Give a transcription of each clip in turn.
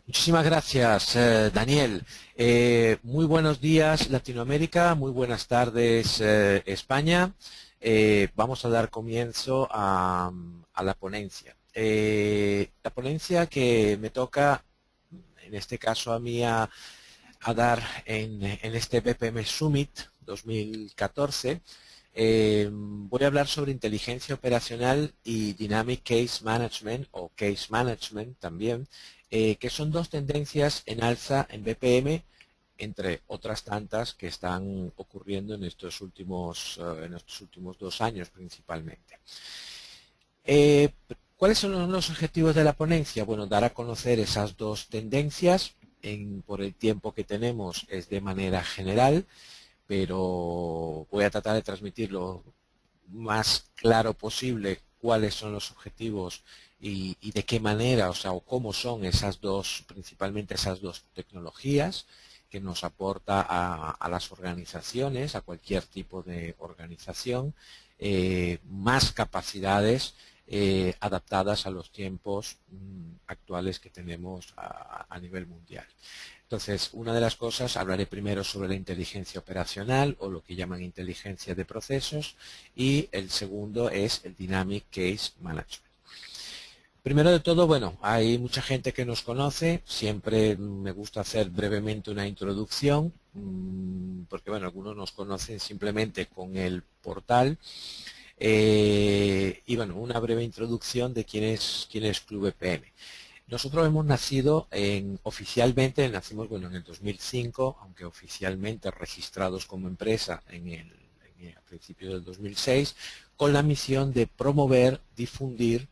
Muchísimas gracias, Daniel. Muy buenos días, Latinoamérica. Muy buenas tardes, España. Vamos a dar comienzo a la ponencia. La ponencia que me toca, en este caso a mí, a dar en este BPM Summit 2014. Voy a hablar sobre inteligencia operacional y Dynamic Case Management o Case Management también, que son dos tendencias en alza en BPM, entre otras tantas que están ocurriendo en estos últimos 2 años principalmente. ¿Cuáles son los objetivos de la ponencia? Bueno, dar a conocer esas dos tendencias. Por el tiempo que tenemos es de manera general, pero voy a tratar de transmitir lo más claro posible cuáles son los objetivos y de qué manera, o cómo son esas dos, principalmente esas dos tecnologías que nos aporta a las organizaciones, a cualquier tipo de organización, más capacidades adaptadas a los tiempos actuales que tenemos a nivel mundial. Entonces, una de las cosas, hablaré primero sobre la inteligencia operacional o lo que llaman inteligencia de procesos, y el segundo es el Dynamic Case Management. Primero de todo, bueno, hay mucha gente que nos conoce, siempre me gusta hacer brevemente una introducción, porque bueno, algunos nos conocen simplemente con el portal, y bueno, una breve introducción de quién es Club BPM. Nosotros hemos nacido oficialmente, nacimos bueno, en el 2005, aunque oficialmente registrados como empresa a principios del 2006, con la misión de promover, difundir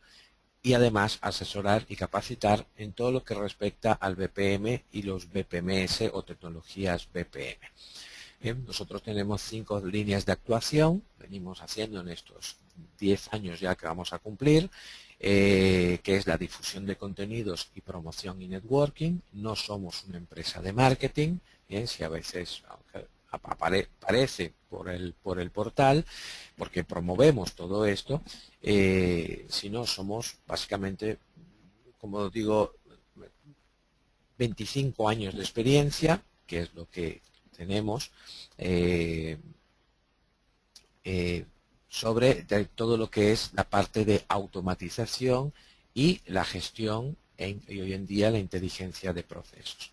y además asesorar y capacitar en todo lo que respecta al BPM y los BPMS o tecnologías BPM. Bien, nosotros tenemos 5 líneas de actuación, venimos haciendo en estos 10 años ya que vamos a cumplir, que es la difusión de contenidos y promoción y networking. No somos una empresa de marketing, bien, si a veces aparece por el portal, porque promovemos todo esto, sino somos básicamente, como digo, 25 años de experiencia, que es lo que tenemos, sobre todo lo que es la parte de automatización y la gestión y hoy en día la inteligencia de procesos.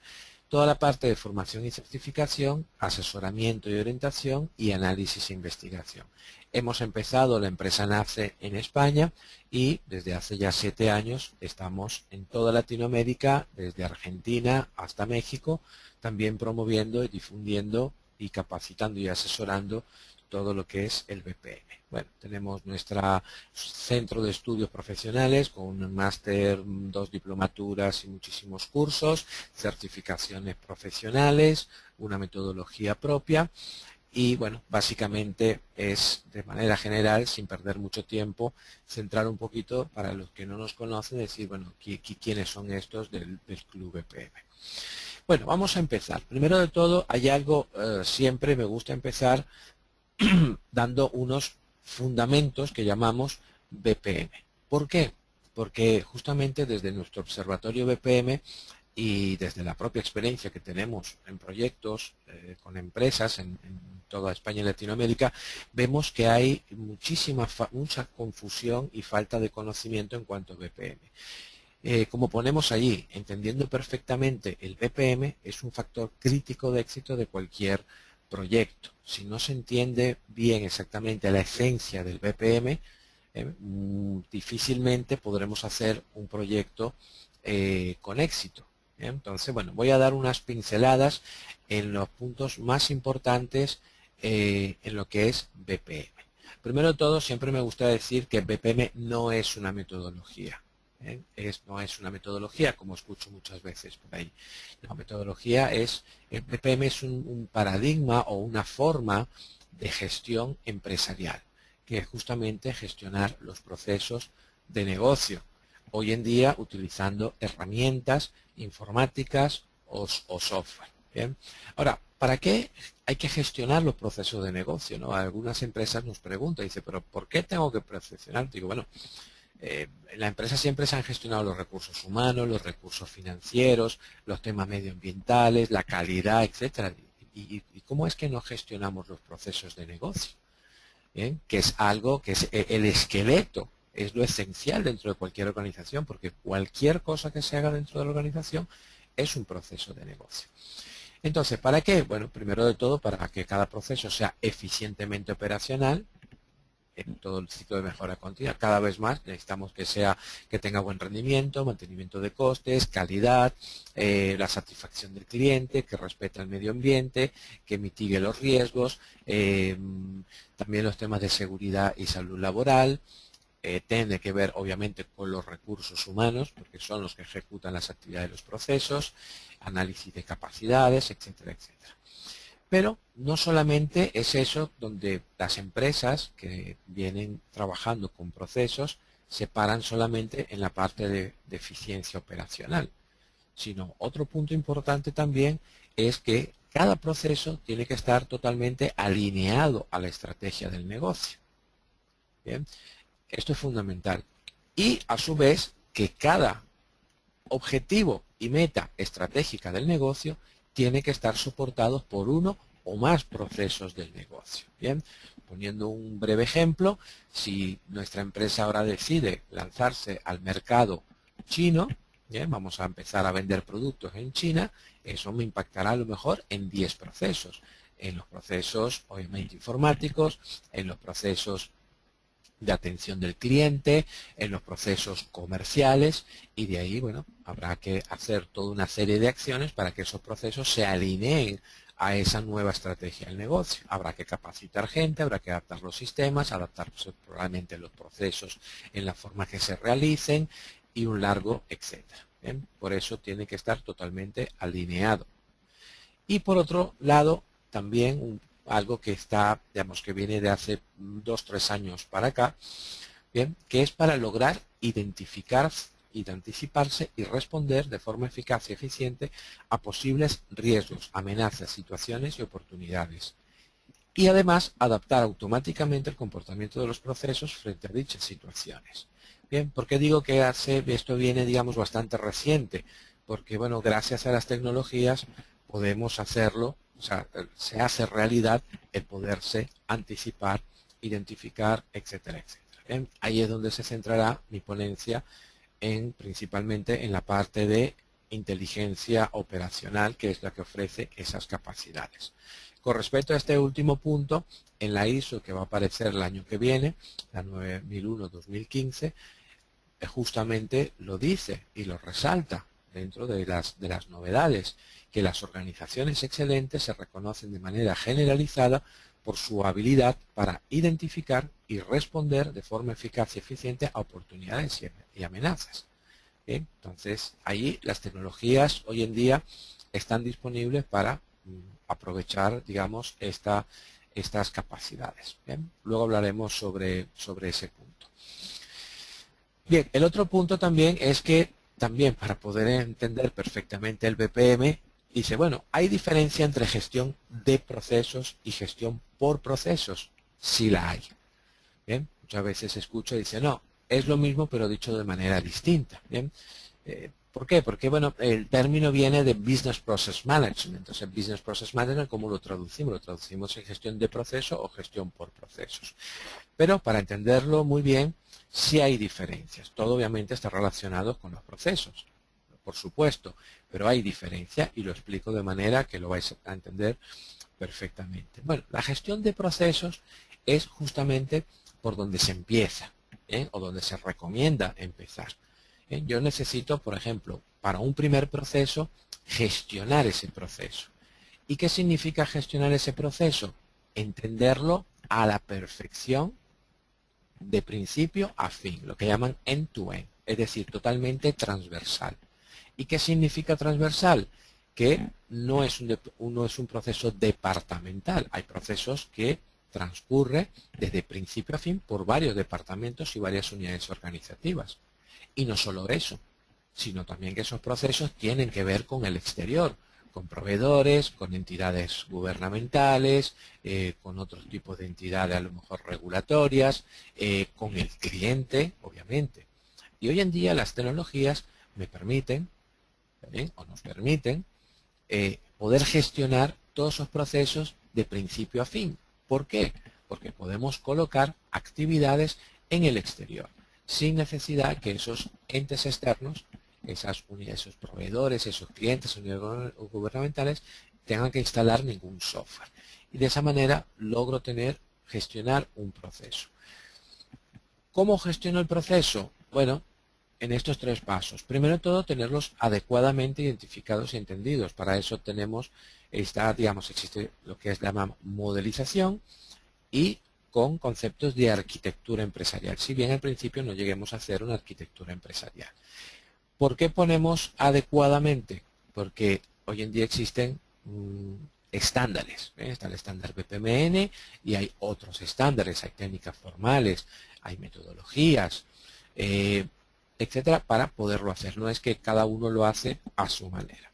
Toda la parte de formación y certificación, asesoramiento y orientación y análisis e investigación. Hemos empezado, la empresa nace en España y desde hace ya 7 años estamos en toda Latinoamérica, desde Argentina hasta México, también promoviendo y difundiendo y capacitando y asesorando todo lo que es el BPM. Bueno, tenemos nuestro centro de estudios profesionales con un máster, 2 diplomaturas y muchísimos cursos, certificaciones profesionales, una metodología propia y bueno, básicamente es de manera general, sin perder mucho tiempo, centrar un poquito para los que no nos conocen, decir, bueno, ¿quiénes son estos del Club BPM? Bueno, vamos a empezar. Primero de todo, hay algo, siempre me gusta empezar dando unos fundamentos que llamamos BPM. ¿Por qué? Porque justamente desde nuestro observatorio BPM y desde la propia experiencia que tenemos en proyectos con empresas en toda España y Latinoamérica, vemos que hay mucha confusión y falta de conocimiento en cuanto a BPM. Como ponemos allí, entendiendo perfectamente el BPM es un factor crítico de éxito de cualquier proyecto. Si no se entiende bien exactamente la esencia del BPM, difícilmente podremos hacer un proyecto con éxito. Entonces, bueno, voy a dar unas pinceladas en los puntos más importantes en lo que es BPM. Primero de todo, siempre me gusta decir que BPM no es una metodología. No es una metodología, como escucho muchas veces por ahí. La metodología el BPM es un paradigma o una forma de gestión empresarial, que es justamente gestionar los procesos de negocio, hoy en día utilizando herramientas informáticas o software. ¿Bien? Ahora, ¿para qué hay que gestionar los procesos de negocio? ¿No? Algunas empresas nos preguntan, dice, pero ¿por qué tengo que perfeccionar? Digo, bueno, En la empresa siempre se han gestionado los recursos humanos, los recursos financieros, los temas medioambientales, la calidad, etcétera. ¿Y cómo es que no gestionamos los procesos de negocio? ¿Bien? Que es algo que es el esqueleto, es lo esencial dentro de cualquier organización, porque cualquier cosa que se haga dentro de la organización es un proceso de negocio. Entonces, ¿para qué? Bueno, primero de todo, para que cada proceso sea eficientemente operacional en todo el ciclo de mejora continua. Cada vez más necesitamos que tenga buen rendimiento, mantenimiento de costes, calidad, la satisfacción del cliente, que respete el medio ambiente, que mitigue los riesgos, también los temas de seguridad y salud laboral. Tiene que ver obviamente con los recursos humanos, porque son los que ejecutan las actividades de los procesos, análisis de capacidades, etcétera, etcétera. Pero no solamente es eso donde las empresas que vienen trabajando con procesos se paran solamente en la parte de eficiencia operacional, sino otro punto importante también es que cada proceso tiene que estar totalmente alineado a la estrategia del negocio. Bien, esto es fundamental. Y a su vez que cada objetivo y meta estratégica del negocio tiene que estar soportados por uno o más procesos del negocio. Bien, poniendo un breve ejemplo, si nuestra empresa ahora decide lanzarse al mercado chino, bien, vamos a empezar a vender productos en China, eso me impactará a lo mejor en 10 procesos. En los procesos, obviamente, informáticos, en los procesos de atención del cliente, en los procesos comerciales, y de ahí, bueno, habrá que hacer toda una serie de acciones para que esos procesos se alineen a esa nueva estrategia del negocio. Habrá que capacitar gente, habrá que adaptar los sistemas, adaptar probablemente los procesos en la forma que se realicen y un largo etcétera. ¿Bien? Por eso tiene que estar totalmente alineado. Y por otro lado, también algo que está, digamos, que viene de hace 2-3 años para acá, bien, que es para lograr identificar, anticiparse y responder de forma eficaz y eficiente a posibles riesgos, amenazas, situaciones y oportunidades. Y además adaptar automáticamente el comportamiento de los procesos frente a dichas situaciones. Bien, ¿por qué digo que esto viene, digamos, bastante reciente? Porque, bueno, gracias a las tecnologías podemos hacerlo, o sea, se hace realidad el poderse anticipar, identificar, etcétera, etcétera. Bien, ahí es donde se centrará mi ponencia, principalmente en la parte de inteligencia operacional, que es la que ofrece esas capacidades. Con respecto a este último punto, en la ISO que va a aparecer el año que viene, la 9001-2015, justamente lo dice y lo resalta dentro de las novedades, que las organizaciones excelentes se reconocen de manera generalizada por su habilidad para identificar y responder de forma eficaz y eficiente a oportunidades y amenazas. ¿Bien? Entonces, ahí las tecnologías hoy en día están disponibles para aprovechar, digamos, estas capacidades. ¿Bien? Luego hablaremos sobre ese punto. Bien, el otro punto también es que, también para poder entender perfectamente el BPM, dice, bueno, ¿hay diferencia entre gestión de procesos y gestión por procesos? Sí la hay. Bien, muchas veces escucho y dice, no, es lo mismo pero dicho de manera distinta. Bien, ¿por qué? Porque, bueno, el término viene de Business Process Management. Entonces, Business Process Management, ¿cómo lo traducimos? Lo traducimos en gestión de proceso o gestión por procesos. Pero para entenderlo muy bien, sí hay diferencias. Todo obviamente está relacionado con los procesos, por supuesto, pero hay diferencia y lo explico de manera que lo vais a entender perfectamente. Bueno, la gestión de procesos es justamente por donde se empieza, o donde se recomienda empezar. Yo necesito, por ejemplo, para un primer proceso, gestionar ese proceso. ¿Y qué significa gestionar ese proceso? Entenderlo a la perfección, de principio a fin, lo que llaman end-to-end, es decir, totalmente transversal. ¿Y qué significa transversal? Que no es un proceso departamental, hay procesos que transcurre desde principio a fin por varios departamentos y varias unidades organizativas. Y no solo eso, sino también que esos procesos tienen que ver con el exterior, con proveedores, con entidades gubernamentales, con otros tipos de entidades a lo mejor regulatorias, con el cliente, obviamente. Y hoy en día las tecnologías me permiten, o nos permiten, poder gestionar todos esos procesos de principio a fin. ¿Por qué? Porque podemos colocar actividades en el exterior, sin necesidad que esos entes externos, esos proveedores, esos clientes, unidades gubernamentales, tengan que instalar ningún software. Y de esa manera logro gestionar un proceso. ¿Cómo gestiono el proceso? Bueno, en estos 3 pasos. Primero de todo, tenerlos adecuadamente identificados y entendidos. Para eso existe lo que es la modelización y con conceptos de arquitectura empresarial. Si bien al principio no lleguemos a hacer una arquitectura empresarial. ¿Por qué ponemos adecuadamente? Porque hoy en día existen estándares. Está el estándar BPMN y hay otros estándares, hay técnicas formales, hay metodologías, etcétera, para poderlo hacer. No es que cada uno lo hace a su manera.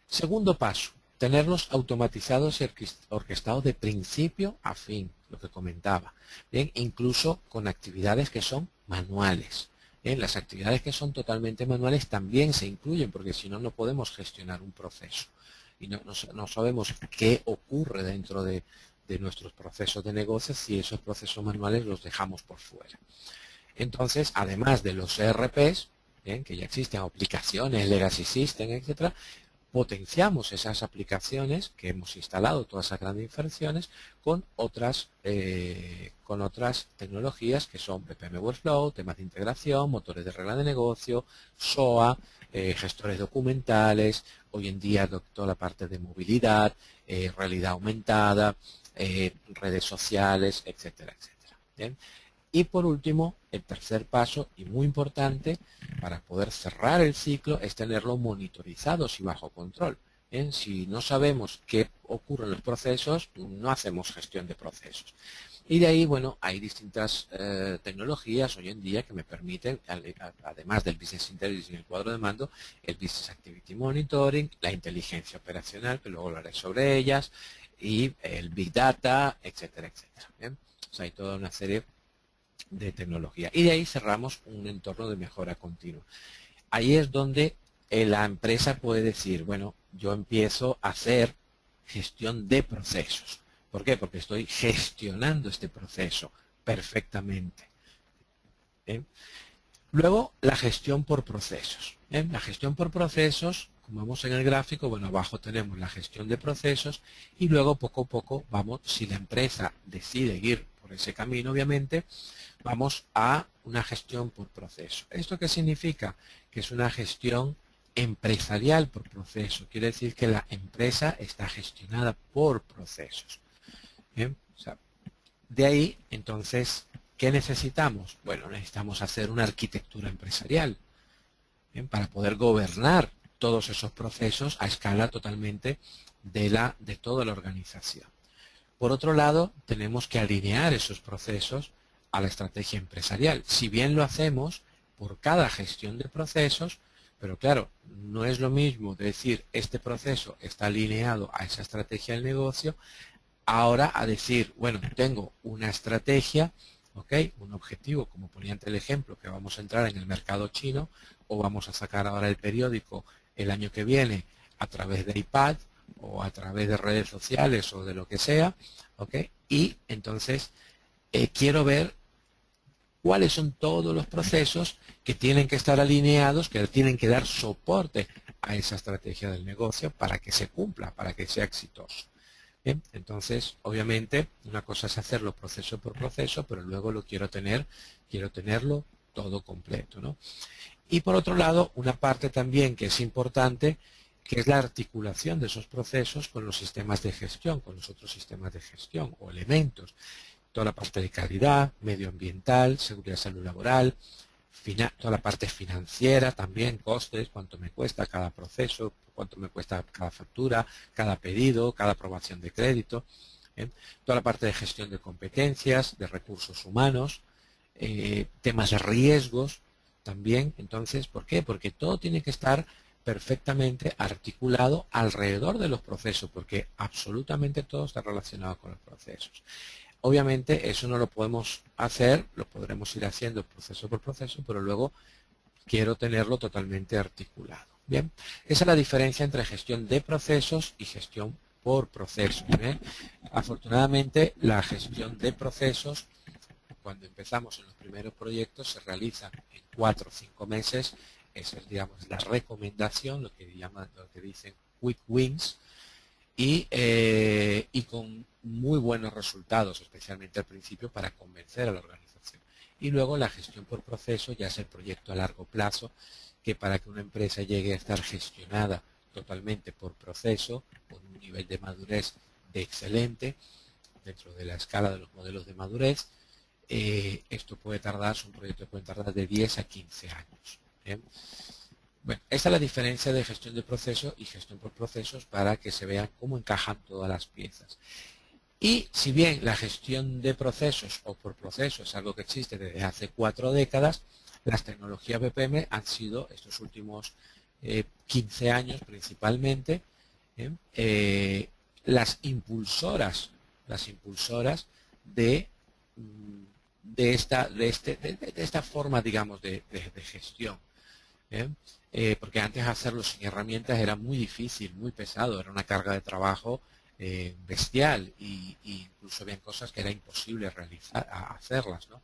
Segundo paso, tenerlos automatizados y orquestados de principio a fin, lo que comentaba. Bien, incluso con actividades que son manuales. Bien, las actividades que son totalmente manuales también se incluyen, porque si no, no podemos gestionar un proceso. Y no sabemos qué ocurre dentro de nuestros procesos de negocio si esos procesos manuales los dejamos por fuera. Entonces, además de los ERPs, que ya existen, aplicaciones, legacy system, etcétera, potenciamos esas aplicaciones que hemos instalado, todas esas grandes versiones, con otras tecnologías que son BPM Workflow, temas de integración, motores de regla de negocio, SOA, gestores documentales, hoy en día toda la parte de movilidad, realidad aumentada, redes sociales, etcétera, etcétera. ¿Bien? Y por último, el tercer paso, y muy importante, para poder cerrar el ciclo, es tenerlo monitorizados y bajo control. Si no sabemos qué ocurre en los procesos, no hacemos gestión de procesos. Y de ahí, bueno, hay distintas tecnologías hoy en día que me permiten, además del Business Intelligence y el cuadro de mando, el Business Activity Monitoring, la inteligencia operacional, que luego hablaré sobre ellas, y el Big Data, etcétera, etcétera. ¿Bien? O sea, hay toda una serie de tecnología. Y de ahí cerramos un entorno de mejora continua. Ahí es donde la empresa puede decir, bueno, yo empiezo a hacer gestión de procesos. ¿Por qué? Porque estoy gestionando este proceso perfectamente. Luego, la gestión por procesos. La gestión por procesos, como vemos en el gráfico, bueno, abajo tenemos la gestión de procesos y luego poco a poco vamos, si la empresa decide ir por ese camino, obviamente, vamos a una gestión por proceso. ¿Esto qué significa? Que es una gestión empresarial por proceso. Quiere decir que la empresa está gestionada por procesos. ¿Bien? O sea, de ahí, entonces, ¿qué necesitamos? Bueno, necesitamos hacer una arquitectura empresarial, ¿bien? Para poder gobernar todos esos procesos a escala totalmente de toda la organización. Por otro lado, tenemos que alinear esos procesos a la estrategia empresarial. Si bien lo hacemos por cada gestión de procesos, pero claro, no es lo mismo decir este proceso está alineado a esa estrategia del negocio, ahora a decir, bueno, tengo una estrategia, ¿ok? Un objetivo, como ponía ante el ejemplo, que vamos a entrar en el mercado chino o vamos a sacar ahora el periódico el año que viene a través de iPad o a través de redes sociales o de lo que sea, ¿ok? Y entonces quiero ver cuáles son todos los procesos que tienen que estar alineados, que tienen que dar soporte a esa estrategia del negocio para que se cumpla, para que sea exitoso. Bien, entonces, obviamente, una cosa es hacerlo proceso por proceso, pero luego quiero tenerlo todo completo, ¿no? Y por otro lado, una parte también que es importante, que es la articulación de esos procesos con los sistemas de gestión, con los otros sistemas de gestión o elementos. Toda la parte de calidad, medioambiental, seguridad, salud laboral, toda la parte financiera también, costes, cuánto me cuesta cada proceso, cuánto me cuesta cada factura, cada pedido, cada aprobación de crédito. Toda la parte de gestión de competencias, de recursos humanos, temas de riesgos también. Entonces, ¿por qué? Porque todo tiene que estar perfectamente articulado alrededor de los procesos, porque absolutamente todo está relacionado con los procesos. Obviamente eso no lo podemos hacer, lo podremos ir haciendo proceso por proceso, pero luego quiero tenerlo totalmente articulado. Bien, esa es la diferencia entre gestión de procesos y gestión por procesos. Afortunadamente, la gestión de procesos, cuando empezamos en los primeros proyectos, se realiza en 4 o 5 meses. Esa es, digamos, la recomendación, lo que dicen quick wins, y con muy buenos resultados, especialmente al principio, para convencer a la organización. Y luego la gestión por proceso ya es el proyecto a largo plazo, que para que una empresa llegue a estar gestionada totalmente por proceso, con un nivel de madurez de excelente, dentro de la escala de los modelos de madurez, esto puede tardar, son proyectos que pueden tardar de 10 a 15 años. Bueno, esta es la diferencia de gestión de procesos y gestión por procesos para que se vean cómo encajan todas las piezas. Y si bien la gestión de procesos o por procesos es algo que existe desde hace 4 décadas, las tecnologías BPM han sido estos últimos 15 años principalmente las impulsoras de esta forma, digamos, de gestión. Porque antes hacerlo sin herramientas era muy difícil, muy pesado, era una carga de trabajo bestial, y incluso habían cosas que era imposible hacerlas, ¿no?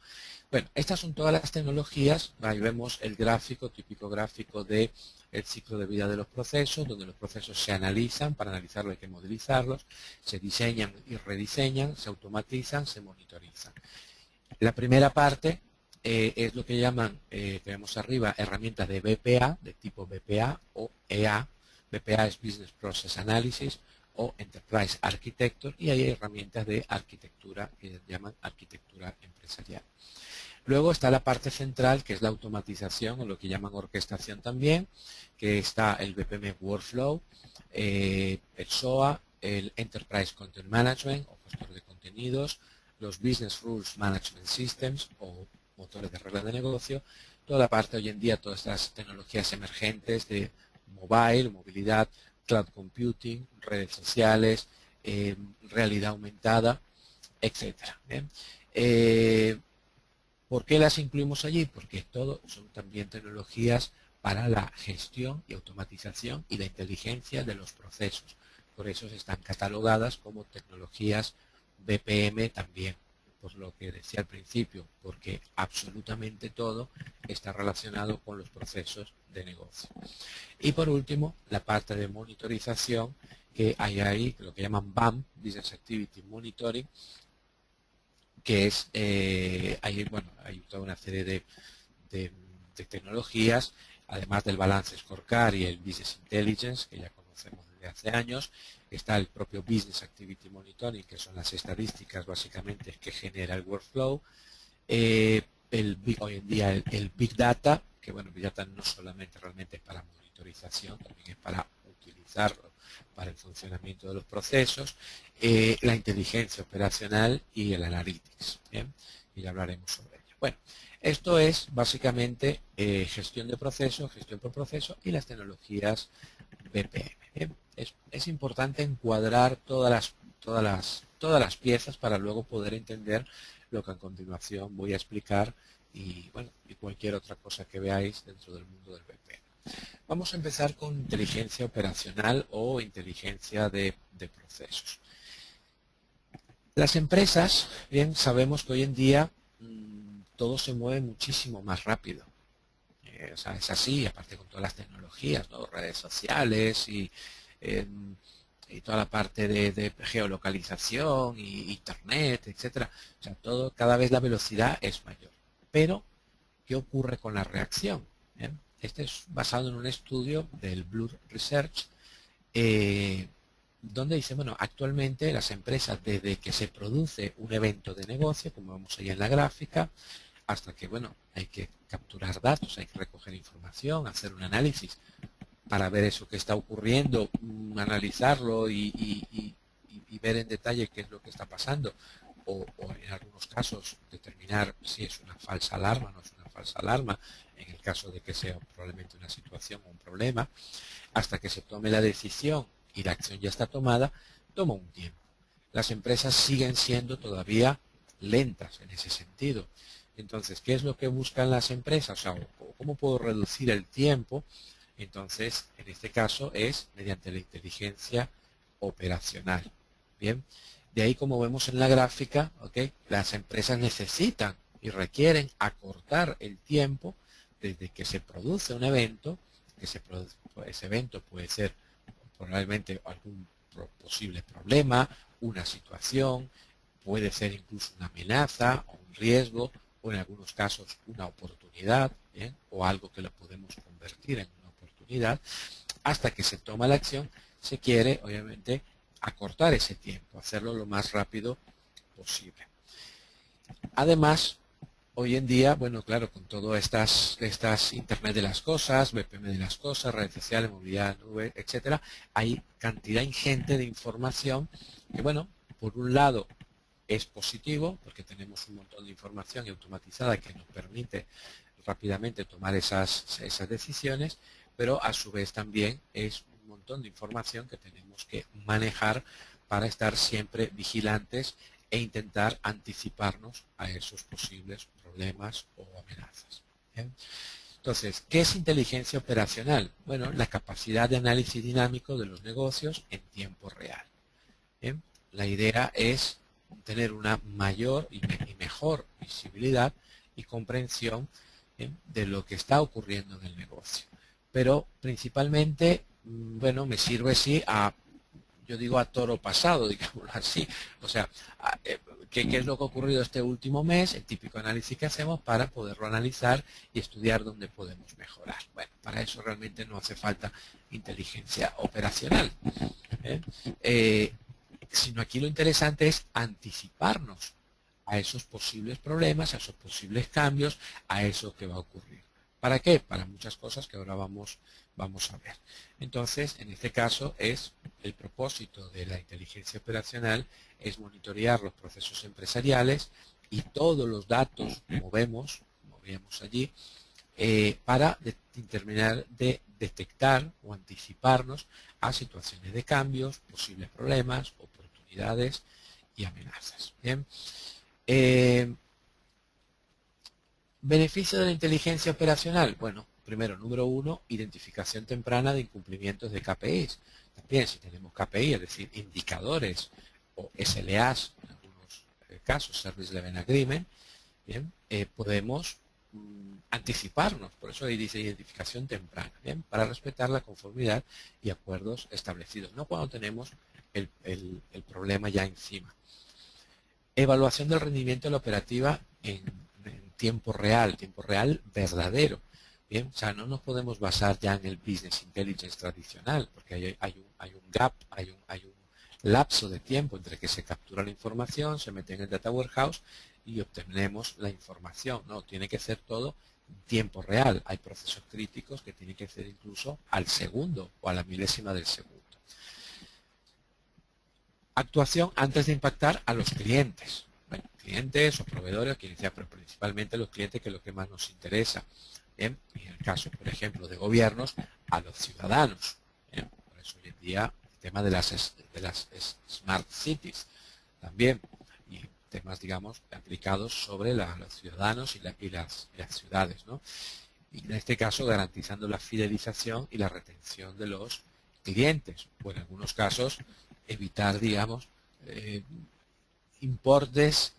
Bueno, estas son todas las tecnologías. Ahí vemos el gráfico, típico gráfico de el ciclo de vida de los procesos, donde los procesos se analizan. Para analizarlos hay que modelizarlos, se diseñan y rediseñan, se automatizan, se monitorizan. La primera parte es lo que llaman, que vemos arriba, herramientas de BPA, de tipo BPA o EA. BPA es Business Process Analysis o Enterprise Architecture, y hay herramientas de arquitectura que llaman arquitectura empresarial. Luego está la parte central, que es la automatización, o lo que llaman orquestación también, que está el BPM Workflow, el SOA, el Enterprise Content Management o gestor de contenidos, los Business Rules Management Systems o motores de reglas de negocio, toda la parte hoy en día, todas estas tecnologías emergentes de mobile, movilidad, cloud computing, redes sociales, realidad aumentada, etcétera. ¿Por qué las incluimos allí? Porque todo son también tecnologías para la gestión y automatización y la inteligencia de los procesos. Por eso están catalogadas como tecnologías BPM también, por lo que decía al principio, porque absolutamente todo está relacionado con los procesos de negocio. Y por último, la parte de monitorización, que hay ahí lo que llaman BAM, Business Activity Monitoring, que es, hay toda una serie de tecnologías, además del Balance Scorecard y el Business Intelligence, que ya conocemos desde hace años. Está el propio Business Activity Monitoring, que son las estadísticas básicamente que genera el workflow. Hoy en día el Big Data, que bueno, Big Data no solamente realmente es para monitorización, también es para utilizarlo para el funcionamiento de los procesos, la inteligencia operacional y el analytics, ¿bien? Y ya hablaremos sobre ello. Bueno, esto es básicamente gestión de procesos, gestión por proceso y las tecnologías BPM. Es importante encuadrar todas las piezas para luego poder entender lo que a continuación voy a explicar y cualquier otra cosa que veáis dentro del mundo del BPM. Vamos a empezar con inteligencia operacional o inteligencia de procesos. Las empresas, bien, sabemos que hoy en día todo se mueve muchísimo más rápido. O sea, es así, aparte con todas las tecnologías, ¿no? Redes sociales y toda la parte de geolocalización y internet, etcétera. O sea, todo, cada vez la velocidad es mayor. Pero, ¿qué ocurre con la reacción? ¿Bien? Este es basado en un estudio del Blur Research, donde dice, bueno, actualmente las empresas, desde que se produce un evento de negocio, como vemos ahí en la gráfica, hasta que, bueno, hay que capturar datos, hay que recoger información, hacer un análisis para ver eso que está ocurriendo, analizarlo y ver en detalle qué es lo que está pasando, o en algunos casos determinar si es una falsa alarma o no es una falsa alarma, en el caso de que sea probablemente una situación o un problema, hasta que se tome la decisión y la acción ya está tomada, toma un tiempo. Las empresas siguen siendo todavía lentas en ese sentido. Entonces, ¿qué es lo que buscan las empresas? O sea, ¿cómo puedo reducir el tiempo? Entonces, en este caso es mediante la inteligencia operacional. Bien, de ahí como vemos en la gráfica, ¿ok? Las empresas necesitan y requieren acortar el tiempo desde que se produce un evento, ese evento puede ser probablemente algún posible problema, una situación, puede ser incluso una amenaza o un riesgo, o en algunos casos una oportunidad, ¿bien? O algo que lo podemos convertir en una oportunidad. Hasta que se toma la acción, se quiere, obviamente, acortar ese tiempo, hacerlo lo más rápido posible. Además, hoy en día, bueno, claro, con todas estas Internet de las cosas, BPM de las cosas, redes sociales, movilidad, nube, etcétera, hay cantidad ingente de información que, bueno, por un lado es positivo, porque tenemos un montón de información automatizada que nos permite rápidamente tomar esas decisiones, pero a su vez también es un montón de información que tenemos que manejar para estar siempre vigilantes e intentar anticiparnos a esos posibles problemas o amenazas. ¿Bien? Entonces, ¿qué es inteligencia operacional? Bueno, la capacidad de análisis dinámico de los negocios en tiempo real. ¿Bien? La idea es tener una mayor y mejor visibilidad y comprensión de lo que está ocurriendo en el negocio. Pero principalmente, bueno, me sirve sí yo digo a toro pasado, digámoslo así. O sea, ¿qué es lo que ha ocurrido este último mes? El típico análisis que hacemos para poderlo analizar y estudiar dónde podemos mejorar. Bueno, para eso realmente no hace falta inteligencia operacional. Sino aquí lo interesante es anticiparnos a esos posibles problemas, a esos posibles cambios, a eso que va a ocurrir. ¿Para qué? Para muchas cosas que ahora vamos a ver. Entonces, en este caso es el propósito de la inteligencia operacional es monitorear los procesos empresariales y todos los datos, como vemos allí, para determinar, de detectar o anticiparnos a situaciones de cambios, posibles problemas, oportunidades y amenazas. Bien. ¿Beneficio de la inteligencia operacional? Bueno, primero, número uno, identificación temprana de incumplimientos de KPIs. También si tenemos KPI, es decir, indicadores o SLAs, en algunos casos, Service Level Agreement, bien, podemos anticiparnos, por eso ahí dice identificación temprana, bien, para respetar la conformidad y acuerdos establecidos, no cuando tenemos el problema ya encima. Evaluación del rendimiento de la operativa en tiempo real verdadero. Bien, o sea, no nos podemos basar ya en el business intelligence tradicional, porque hay un gap, hay un lapso de tiempo entre que se captura la información, se mete en el data warehouse y obtenemos la información. No, tiene que ser todo en tiempo real. Hay procesos críticos que tienen que ser incluso al segundo o a la milésima del segundo. Actuación antes de impactar a los clientes. Bueno, clientes o proveedores, quien sea, pero principalmente los clientes, que es lo que más nos interesa. Bien, en el caso, por ejemplo, de gobiernos, a los ciudadanos. Bien, por eso hoy en día el tema de las smart cities también, y temas, digamos, aplicados sobre los ciudadanos y las ciudades, ¿no? Y en este caso garantizando la fidelización y la retención de los clientes, o en algunos casos evitar, digamos, importes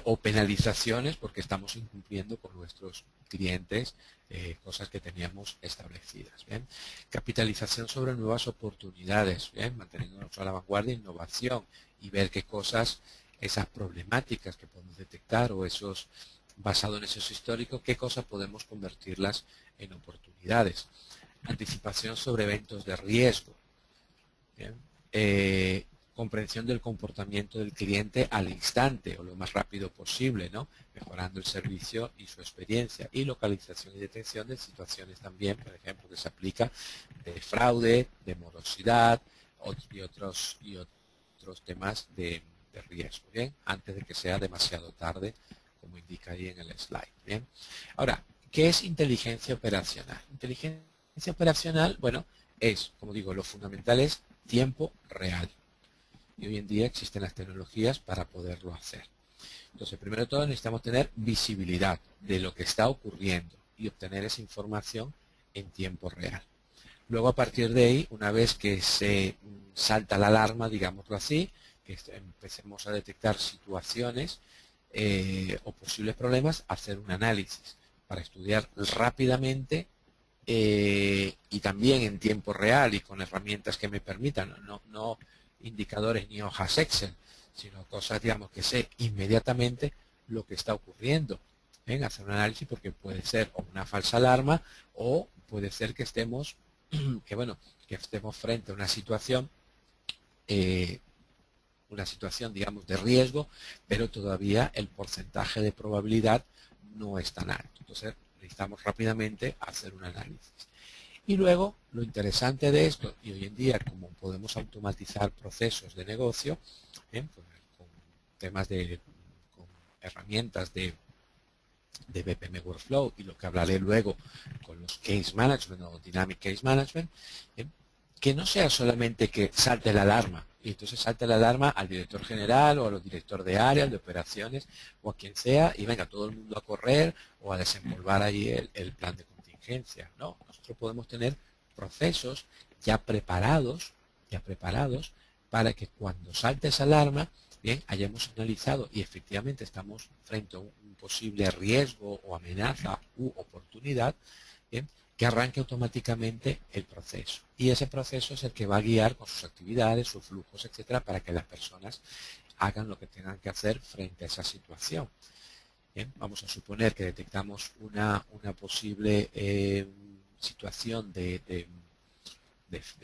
o penalizaciones porque estamos incumpliendo con nuestros clientes cosas que teníamos establecidas. ¿Bien? Capitalización sobre nuevas oportunidades, ¿bien? Manteniéndonos a la vanguardia, innovación y ver qué cosas, esas problemáticas que podemos detectar o esos, basado en esos históricos, qué cosas podemos convertirlas en oportunidades. Anticipación sobre eventos de riesgo. ¿Bien? Comprensión del comportamiento del cliente al instante o lo más rápido posible, ¿no? Mejorando el servicio y su experiencia, y localización y detección de situaciones también, por ejemplo, que se aplica de fraude, de morosidad y otros temas de riesgo, ¿bien? Antes de que sea demasiado tarde, como indica ahí en el slide, ¿bien? Ahora, ¿qué es inteligencia operacional? Inteligencia operacional, bueno, es, como digo, lo fundamental es tiempo real. Y hoy en día existen las tecnologías para poderlo hacer. Entonces, primero de todo necesitamos tener visibilidad de lo que está ocurriendo y obtener esa información en tiempo real. Luego, a partir de ahí, una vez que se salta la alarma, digámoslo así, que empecemos a detectar situaciones o posibles problemas, hacer un análisis para estudiar rápidamente y también en tiempo real y con herramientas que me permitan, no indicadores ni hojas Excel, sino cosas, digamos, que sé inmediatamente lo que está ocurriendo. Hacer un análisis porque puede ser o una falsa alarma o puede ser que estemos frente a una situación, digamos, de riesgo, pero todavía el porcentaje de probabilidad no es tan alto. Entonces, necesitamos rápidamente hacer un análisis. Y luego, lo interesante de esto, y hoy en día, como podemos automatizar procesos de negocio, pues, con temas con herramientas de BPM Workflow y lo que hablaré luego con los Case Management o Dynamic Case Management, que no sea solamente que salte la alarma, y entonces salte la alarma al director general o a los directores de área, de operaciones o a quien sea, y venga todo el mundo a correr o a desempolvar ahí el plan de contingencia. No, nosotros podemos tener procesos ya preparados para que cuando salte esa alarma, bien, hayamos analizado y efectivamente estamos frente a un posible riesgo o amenaza u oportunidad, bien, que arranque automáticamente el proceso. Y ese proceso es el que va a guiar con sus actividades, sus flujos, etcétera, para que las personas hagan lo que tengan que hacer frente a esa situación. Bien, vamos a suponer que detectamos una posible situación de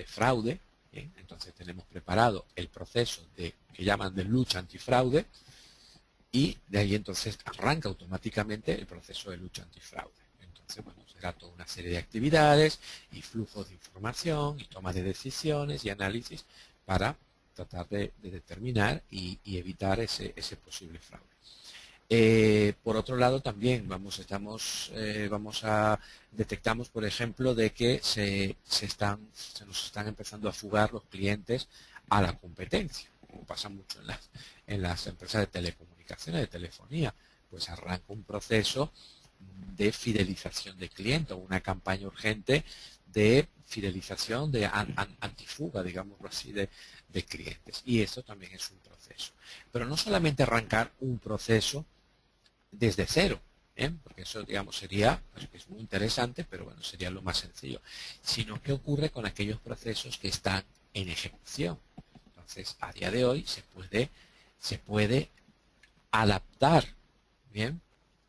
fraude. Bien, entonces tenemos preparado el proceso que llaman de lucha antifraude y de ahí entonces arranca automáticamente el proceso de lucha antifraude. Entonces, bueno, será toda una serie de actividades y flujos de información y toma de decisiones y análisis para tratar de determinar y evitar ese posible fraude. Por otro lado, también detectamos, por ejemplo, de que se nos están empezando a fugar los clientes a la competencia, como pasa mucho en las empresas de telecomunicaciones, de telefonía. Pues arranca un proceso de fidelización de clientes, una campaña urgente de fidelización, de antifuga, digámoslo así, de clientes. Y eso también es un proceso. Pero no solamente arrancar un proceso desde cero, porque eso, digamos, sería, es muy interesante, pero bueno, sería lo más sencillo, sino qué ocurre con aquellos procesos que están en ejecución. Entonces, a día de hoy se puede adaptar, bien,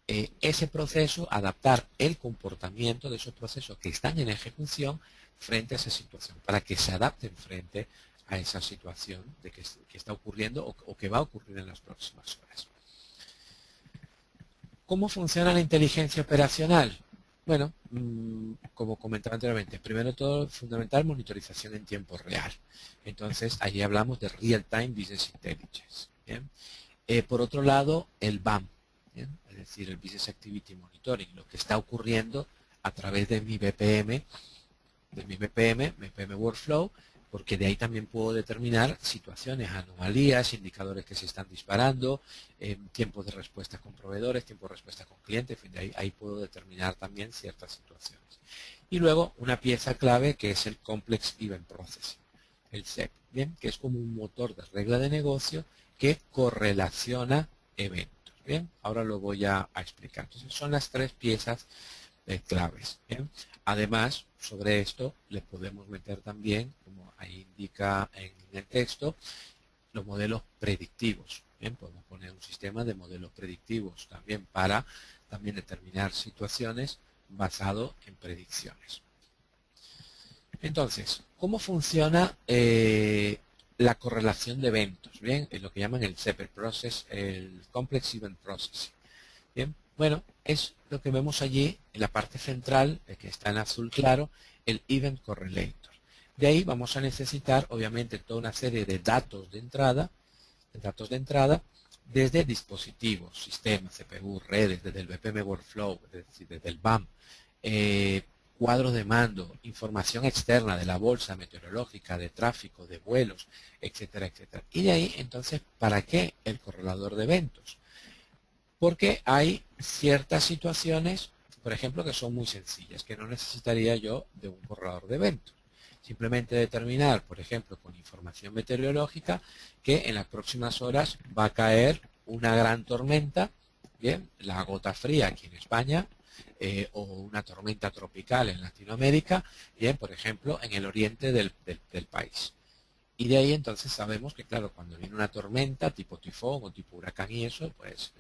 ese proceso, adaptar el comportamiento de esos procesos que están en ejecución frente a esa situación, para que se adapten frente a esa situación de que está ocurriendo o que va a ocurrir en las próximas horas. ¿Cómo funciona la inteligencia operacional? Bueno, como comentaba anteriormente, primero de todo, fundamental, monitorización en tiempo real. Entonces, allí hablamos de Real Time Business Intelligence. ¿Bien? Por otro lado, el BAM, ¿bien? Es decir, el Business Activity Monitoring, lo que está ocurriendo a través de mi BPM, BPM Workflow, porque de ahí también puedo determinar situaciones, anomalías, indicadores que se están disparando, tiempos de respuesta con proveedores, tiempo de respuesta con clientes, en fin, de ahí puedo determinar también ciertas situaciones. Y luego una pieza clave que es el Complex Event Processing, el CEP, ¿bien? Que es como un motor de regla de negocio que correlaciona eventos. Bien, ahora lo voy a explicar. Entonces son las tres piezas claves. ¿Bien? Además, sobre esto le podemos meter también, como ahí indica en el texto, los modelos predictivos. ¿Bien? Podemos poner un sistema de modelos predictivos también para también determinar situaciones basado en predicciones. Entonces, ¿cómo funciona la correlación de eventos? Bien, es lo que llaman el CEP, el Complex Event Processing. Bien, bueno, es lo que vemos allí en la parte central, que está en azul claro, el Event Correlator. De ahí vamos a necesitar, obviamente, toda una serie de datos de entrada, desde dispositivos, sistemas, CPU, redes, desde el BPM Workflow, es decir, desde el BAM, cuadros de mando, información externa de la bolsa meteorológica, de tráfico, de vuelos, etcétera, etcétera. Y de ahí, entonces, ¿para qué el correlador de eventos? porque hay ciertas situaciones, por ejemplo, que son muy sencillas, que no necesitaría yo de un borrador de eventos. Simplemente determinar, por ejemplo, con información meteorológica, que en las próximas horas va a caer una gran tormenta, bien, la gota fría aquí en España, o una tormenta tropical en Latinoamérica, bien, por ejemplo, en el oriente del país. Y de ahí entonces sabemos que, claro, cuando viene una tormenta tipo tifón o tipo huracán y eso, pues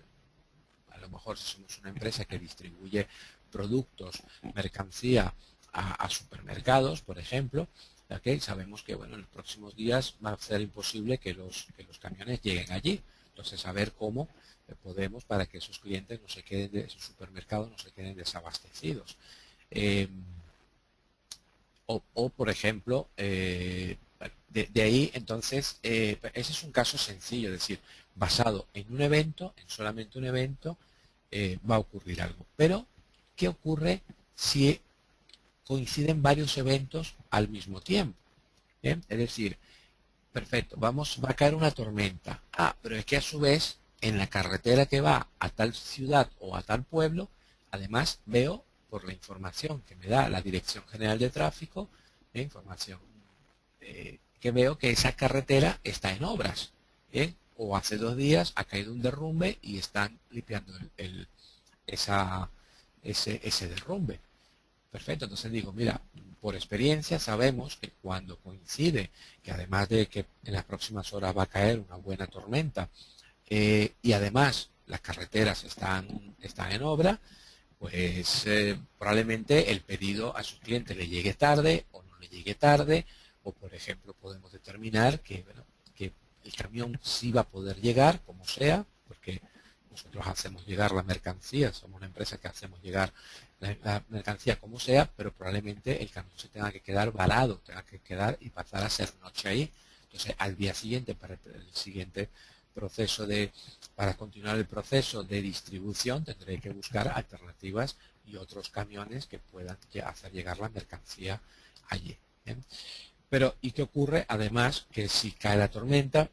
a lo mejor si somos una empresa que distribuye productos, mercancía a supermercados, por ejemplo, ¿okay? Sabemos que bueno, en los próximos días va a ser imposible que los camiones lleguen allí. Entonces, saber cómo podemos para que esos clientes no se queden, esos supermercados no se queden desabastecidos. Por ejemplo, de ahí, entonces, ese es un caso sencillo, es decir, basado en un evento, en solamente un evento, va a ocurrir algo. Pero, ¿qué ocurre si coinciden varios eventos al mismo tiempo? ¿Bien? Es decir, perfecto, va a caer una tormenta. Ah, pero es que a su vez, en la carretera que va a tal ciudad o a tal pueblo, además veo por la información que me da la Dirección General de Tráfico, información que veo que esa carretera está en obras. ¿Bien? O hace 2 días ha caído un derrumbe y están limpiando ese derrumbe. Perfecto, entonces digo, mira, por experiencia sabemos que cuando coincide, que además de que en las próximas horas va a caer una buena tormenta, y además las carreteras están en obra, pues probablemente el pedido a sus clientes le llegue tarde o no le llegue tarde, o por ejemplo podemos determinar que, bueno, que el camión sí va a poder llegar, como sea, porque nosotros hacemos llegar la mercancía, somos una empresa que hacemos llegar la mercancía como sea, pero probablemente el camión se tenga que quedar varado, tenga que quedar y pasar a ser noche ahí. Entonces, al día siguiente, para el siguiente proceso para continuar el proceso de distribución, tendré que buscar alternativas y otros camiones que puedan hacer llegar la mercancía allí. ¿Bien? Pero, ¿y qué ocurre? Además, que si cae la tormenta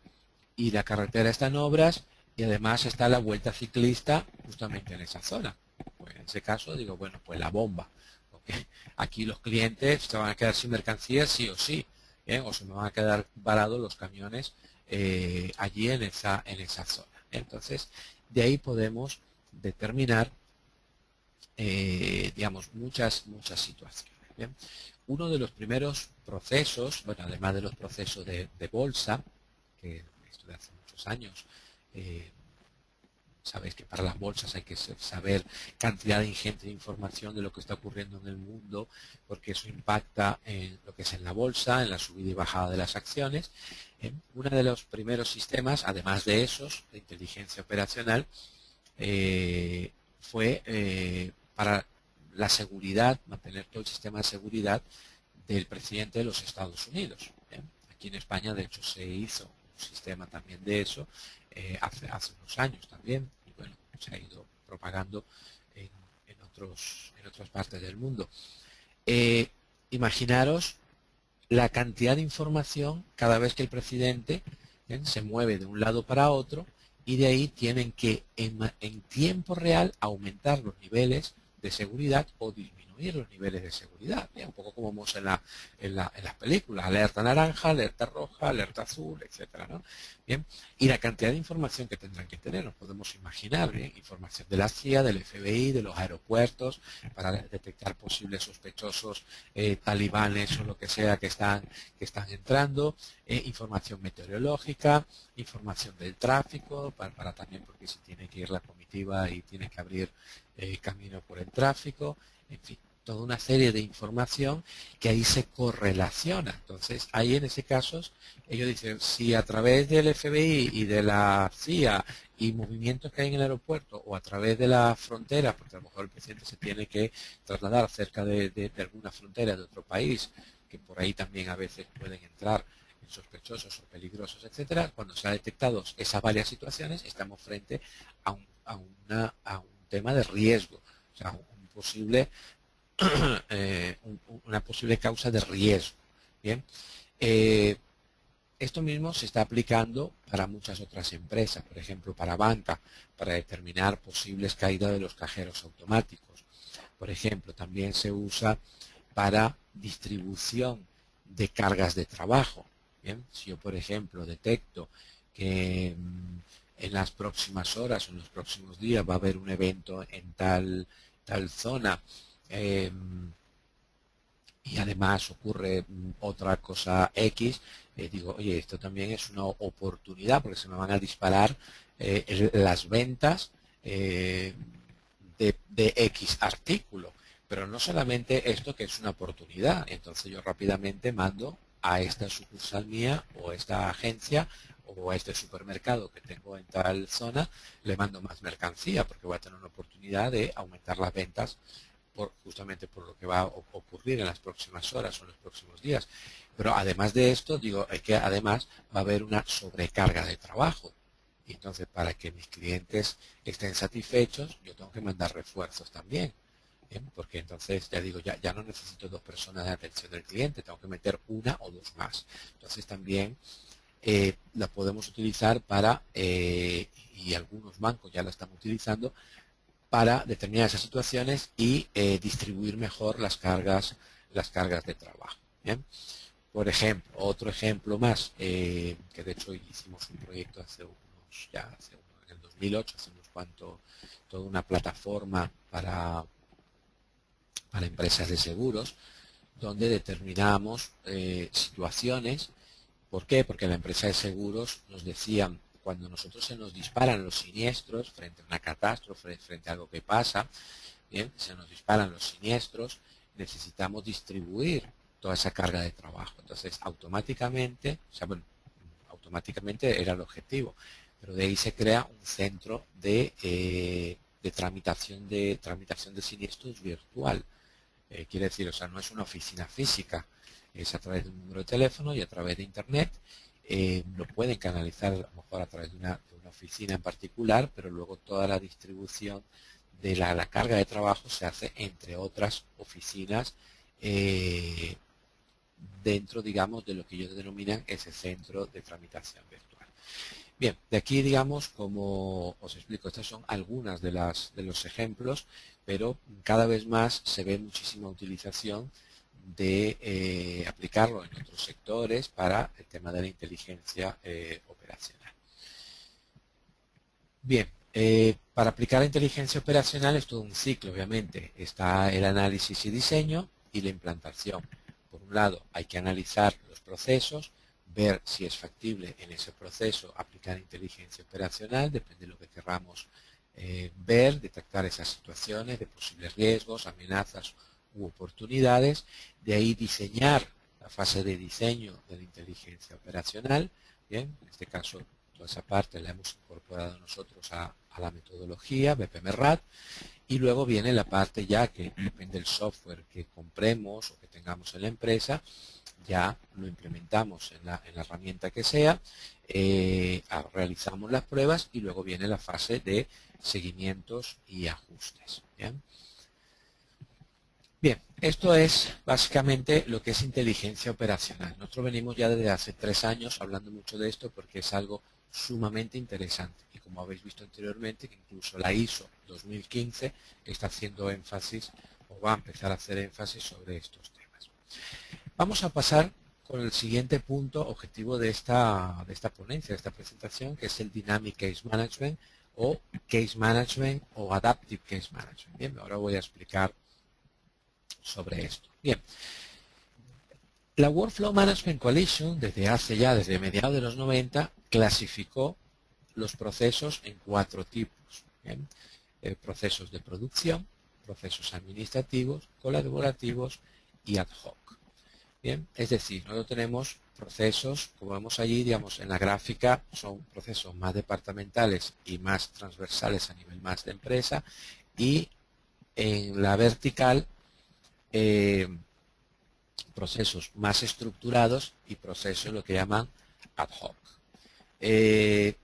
y la carretera está en obras y además está la vuelta ciclista justamente en esa zona. Pues en ese caso digo, bueno, pues la bomba. Porque aquí los clientes se van a quedar sin mercancías sí o sí, o se me van a quedar varados los camiones allí en esa zona. Entonces, de ahí podemos determinar, digamos, muchas situaciones. ¿Bien? Uno de los primeros procesos, bueno, además de los procesos de bolsa, que estudié hace muchos años, sabéis que para las bolsas hay que saber cantidad ingente de información de lo que está ocurriendo en el mundo, porque eso impacta en lo que es en la bolsa, en la subida y bajada de las acciones. Uno de los primeros sistemas, además de esos, de inteligencia operacional, fue para la seguridad, mantener todo el sistema de seguridad del presidente de los Estados Unidos. Aquí en España, de hecho, se hizo un sistema también de eso hace unos años también, y bueno, se ha ido propagando en otras partes del mundo. Imaginaros la cantidad de información cada vez que el presidente se mueve de un lado para otro, y de ahí tienen que en tiempo real aumentar los niveles de seguridad o disminuir los niveles de seguridad, un poco como vemos en las películas, alerta naranja, alerta roja, alerta azul, etcétera, ¿no? Bien, y la cantidad de información que tendrán que tener, nos podemos imaginar, ¿bien? Información de la CIA, del FBI, de los aeropuertos, para detectar posibles sospechosos talibanes o lo que sea que están entrando, información meteorológica, información del tráfico, para también porque si tiene que ir la comitiva y tiene que abrir camino por el tráfico, en fin, toda una serie de información que ahí se correlaciona. Entonces, ahí en ese caso, ellos dicen, si a través del FBI y de la CIA y movimientos que hay en el aeropuerto o a través de la frontera, porque a lo mejor el presidente se tiene que trasladar cerca de alguna frontera de otro país, que por ahí también a veces pueden entrar sospechosos o peligrosos, etcétera, cuando se han detectado esas varias situaciones, estamos frente a un tema de riesgo, o sea, una posible causa de riesgo. Bien, Esto mismo se está aplicando para muchas otras empresas, por ejemplo, para banca, para determinar posibles caídas de los cajeros automáticos. Por ejemplo, también se usa para distribución de cargas de trabajo. ¿Bien? Si yo, por ejemplo, detecto que en las próximas horas o en los próximos días va a haber un evento en tal zona, y además ocurre otra cosa X, digo, oye, esto también es una oportunidad porque se me van a disparar las ventas de X artículo. Pero no solamente esto, que es una oportunidad. Entonces yo rápidamente mando a esta sucursal mía o a esta agencia o a este supermercado que tengo en tal zona, le mando más mercancía porque voy a tener una oportunidad de aumentar las ventas justamente por lo que va a ocurrir en las próximas horas o en los próximos días. Pero además de esto, digo, es que además va a haber una sobrecarga de trabajo. Y entonces, para que mis clientes estén satisfechos, yo tengo que mandar refuerzos también. ¿Bien? Porque entonces, ya digo, ya no necesito 2 personas de atención del cliente, tengo que meter 1 o 2 más. Entonces también la podemos utilizar para, y algunos bancos ya la están utilizando, para determinadas situaciones y distribuir mejor las cargas de trabajo. ¿Bien? Por ejemplo, otro ejemplo más, que de hecho hicimos un proyecto en el 2008, hace unos cuantos, toda una plataforma para empresas de seguros, donde determinamos situaciones. ¿Por qué? Porque la empresa de seguros nos decían, cuando nosotros se nos disparan los siniestros frente a una catástrofe, frente a algo que pasa, bien, se nos disparan los siniestros, necesitamos distribuir toda esa carga de trabajo. Entonces, automáticamente, automáticamente era el objetivo, pero de ahí se crea un centro de tramitación de siniestros virtual. Quiere decir, o sea, no es una oficina física, es a través de un número de teléfono y a través de internet. Lo pueden canalizar a lo mejor a través de una oficina en particular, pero luego toda la distribución de la carga de trabajo se hace entre otras oficinas dentro, digamos, de lo que ellos denominan ese centro de tramitación virtual. Bien, de aquí, digamos, como os explico, estas son algunas de los ejemplos, pero cada vez más se ve muchísima utilización de aplicarlo en otros sectores para el tema de la inteligencia operacional. Bien, para aplicar la inteligencia operacional es todo un ciclo, obviamente. Está el análisis y diseño y la implantación. Por un lado, hay que analizar los procesos, ver si es factible en ese proceso aplicar inteligencia operacional, depende de lo que queramos ver, detectar esas situaciones de posibles riesgos, amenazas u oportunidades. De ahí diseñar la fase de diseño de la inteligencia operacional. Bien, en este caso toda esa parte la hemos incorporado nosotros a la metodología BPM-RAD. Y luego viene la parte ya que depende del software que compremos o que tengamos en la empresa, ya lo implementamos en la herramienta que sea, realizamos las pruebas y luego viene la fase de seguimientos y ajustes. ¿Bien? Bien, esto es básicamente lo que es inteligencia operacional. Nosotros venimos ya desde hace 3 años hablando mucho de esto porque es algo sumamente interesante. Y como habéis visto anteriormente, que incluso la ISO 2015 está haciendo énfasis o va a empezar a hacer énfasis sobre estos temas. Vamos a pasar con el siguiente punto objetivo de esta ponencia, de esta presentación, que es el Dynamic Case Management o Case Management o Adaptive Case Management. Bien, ahora voy a explicar sobre esto. Bien, la Workflow Management Coalition desde mediados de los 90 clasificó los procesos en 4 tipos. ¿Bien? Procesos de producción, procesos administrativos, colaborativos y ad hoc. Bien, es decir, nosotros tenemos procesos, como vemos allí, digamos, en la gráfica, son procesos más departamentales y más transversales a nivel más de empresa, y en la vertical procesos más estructurados y procesos lo que llaman ad hoc.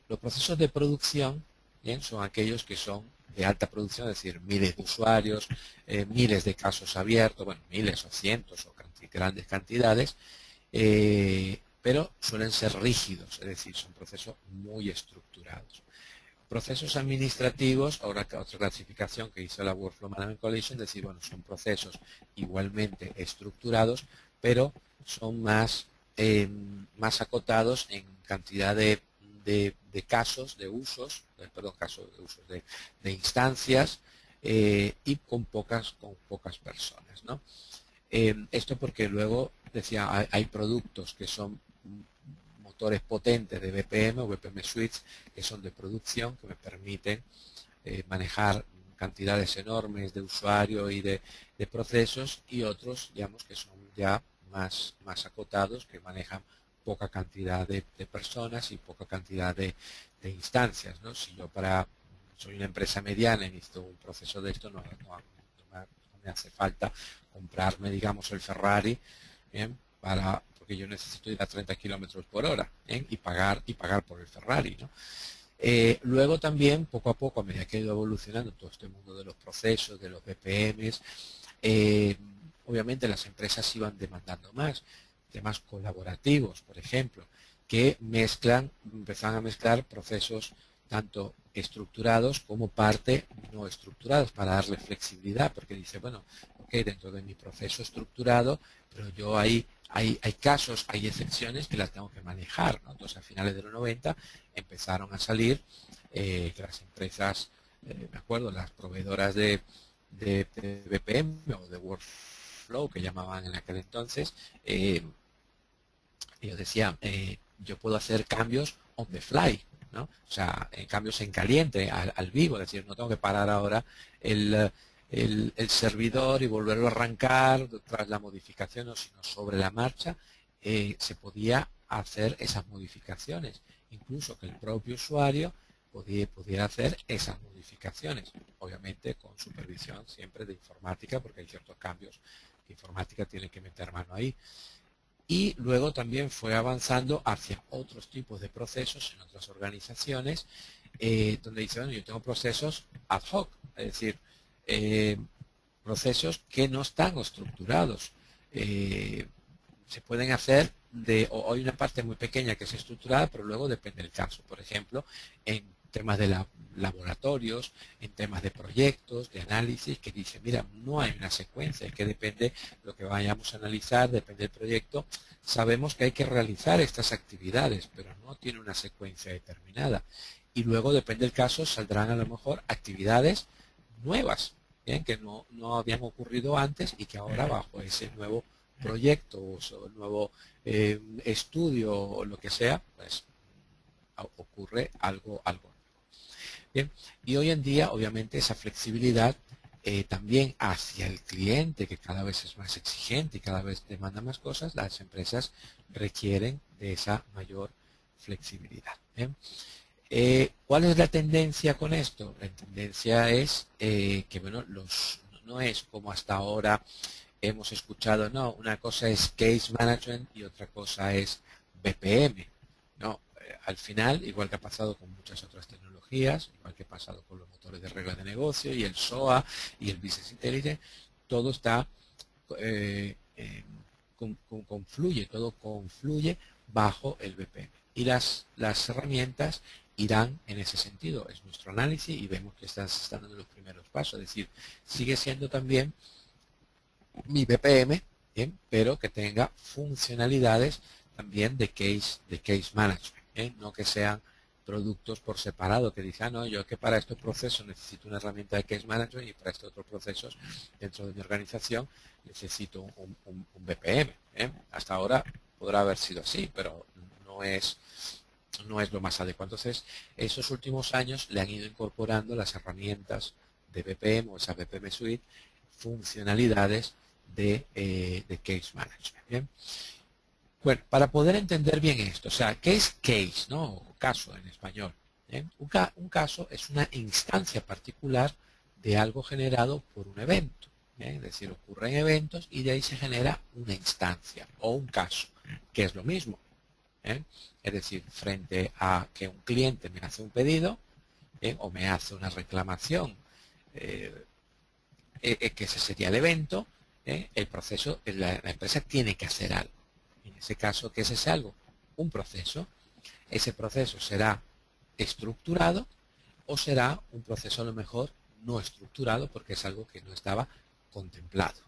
Los procesos de producción, bien, son aquellos que son de alta producción, es decir, miles de usuarios, miles de casos abiertos, bueno, miles o cientos o grandes cantidades, pero suelen ser rígidos, es decir, son procesos muy estructurados. Procesos administrativos, ahora otra clasificación que hizo la Workflow Management Coalition, es decir, bueno, son procesos igualmente estructurados, pero son más acotados en cantidad de casos, de usos, de instancias y con pocas personas, ¿no? Esto porque luego, decía, hay productos que son motores potentes de BPM o BPM Suites que son de producción, que me permiten manejar cantidades enormes de usuario y de procesos, y otros, digamos, que son ya más acotados, que manejan poca cantidad de personas y poca cantidad de instancias, ¿no? Si yo soy una empresa mediana y necesito un proceso de esto, no me hace falta comprarme, digamos, el Ferrari, ¿bien? Porque yo necesito ir a 30 kilómetros por hora, ¿bien? y pagar por el Ferrari, ¿no? Luego también, poco a poco, a medida que ha ido evolucionando todo este mundo de los procesos, de los BPMs, obviamente las empresas iban demandando más, temas colaborativos, por ejemplo, que empezaban a mezclar procesos tanto estructurados como parte no estructurados para darle flexibilidad, porque dice, bueno, ok, dentro de mi proceso estructurado, pero yo hay casos, hay excepciones que las tengo que manejar, ¿no? Entonces, a finales de los 90 empezaron a salir que las empresas, me acuerdo, las proveedoras de BPM o de Workflow, que llamaban en aquel entonces, ellos decían, yo puedo hacer cambios on the fly, ¿no? O sea, cambios en caliente, al vivo, es decir, no tengo que parar ahora el servidor y volverlo a arrancar tras la modificación, sino sobre la marcha se podía hacer esas modificaciones, incluso que el propio usuario pudiera hacer esas modificaciones, obviamente con supervisión siempre de informática, porque hay ciertos cambios que informática tiene que meter mano ahí. Y luego también fue avanzando hacia otros tipos de procesos en otras organizaciones, donde dice, bueno, yo tengo procesos ad hoc, es decir, procesos que no están estructurados. Se pueden hacer o hay una parte muy pequeña que es estructurada, pero luego depende del caso. Por ejemplo, en temas de laboratorios, en temas de proyectos, de análisis, que dice, mira, no hay una secuencia, es que depende de lo que vayamos a analizar, depende del proyecto. Sabemos que hay que realizar estas actividades, pero no tiene una secuencia determinada. Y luego, depende del caso, saldrán a lo mejor actividades nuevas, ¿bien? Que no habían ocurrido antes y que ahora bajo ese nuevo proyecto o nuevo estudio o lo que sea, pues ocurre algo nuevo. Bien, y hoy en día, obviamente, esa flexibilidad también hacia el cliente, que cada vez es más exigente y cada vez demanda más cosas, las empresas requieren de esa mayor flexibilidad. ¿Bien? ¿Cuál es la tendencia con esto? La tendencia es que, bueno, no es como hasta ahora hemos escuchado, no, una cosa es case management y otra cosa es BPM, ¿no? Al final, igual que ha pasado con muchas otras tecnologías, igual que ha pasado con los motores de reglas de negocio y el SOA y el Business Intelligence, todo está todo confluye bajo el BPM. Y las herramientas irán en ese sentido. Es nuestro análisis y vemos que están dando los primeros pasos. Es decir, sigue siendo también mi BPM, ¿bien? Pero que tenga funcionalidades también de case management, ¿bien? No que sean productos por separado, que dicen, no, yo que para este proceso necesito una herramienta de case management y para estos otros procesos dentro de mi organización necesito un BPM. Hasta ahora podrá haber sido así, pero no es lo más adecuado. Entonces, esos últimos años le han ido incorporando las herramientas de BPM o esa BPM Suite, funcionalidades de case management. ¿Bien? Bueno, para poder entender bien esto, o sea, ¿qué es case, no? O caso en español. ¿Bien? Un caso es una instancia particular de algo generado por un evento. ¿Bien? Es decir, ocurren eventos y de ahí se genera una instancia o un caso, que es lo mismo. Es decir, frente a que un cliente me hace un pedido o me hace una reclamación, que ese sería el evento, el proceso, la empresa tiene que hacer algo. En ese caso, ¿qué es ese algo? un proceso. Ese proceso será estructurado o será un proceso a lo mejor no estructurado porque es algo que no estaba contemplado.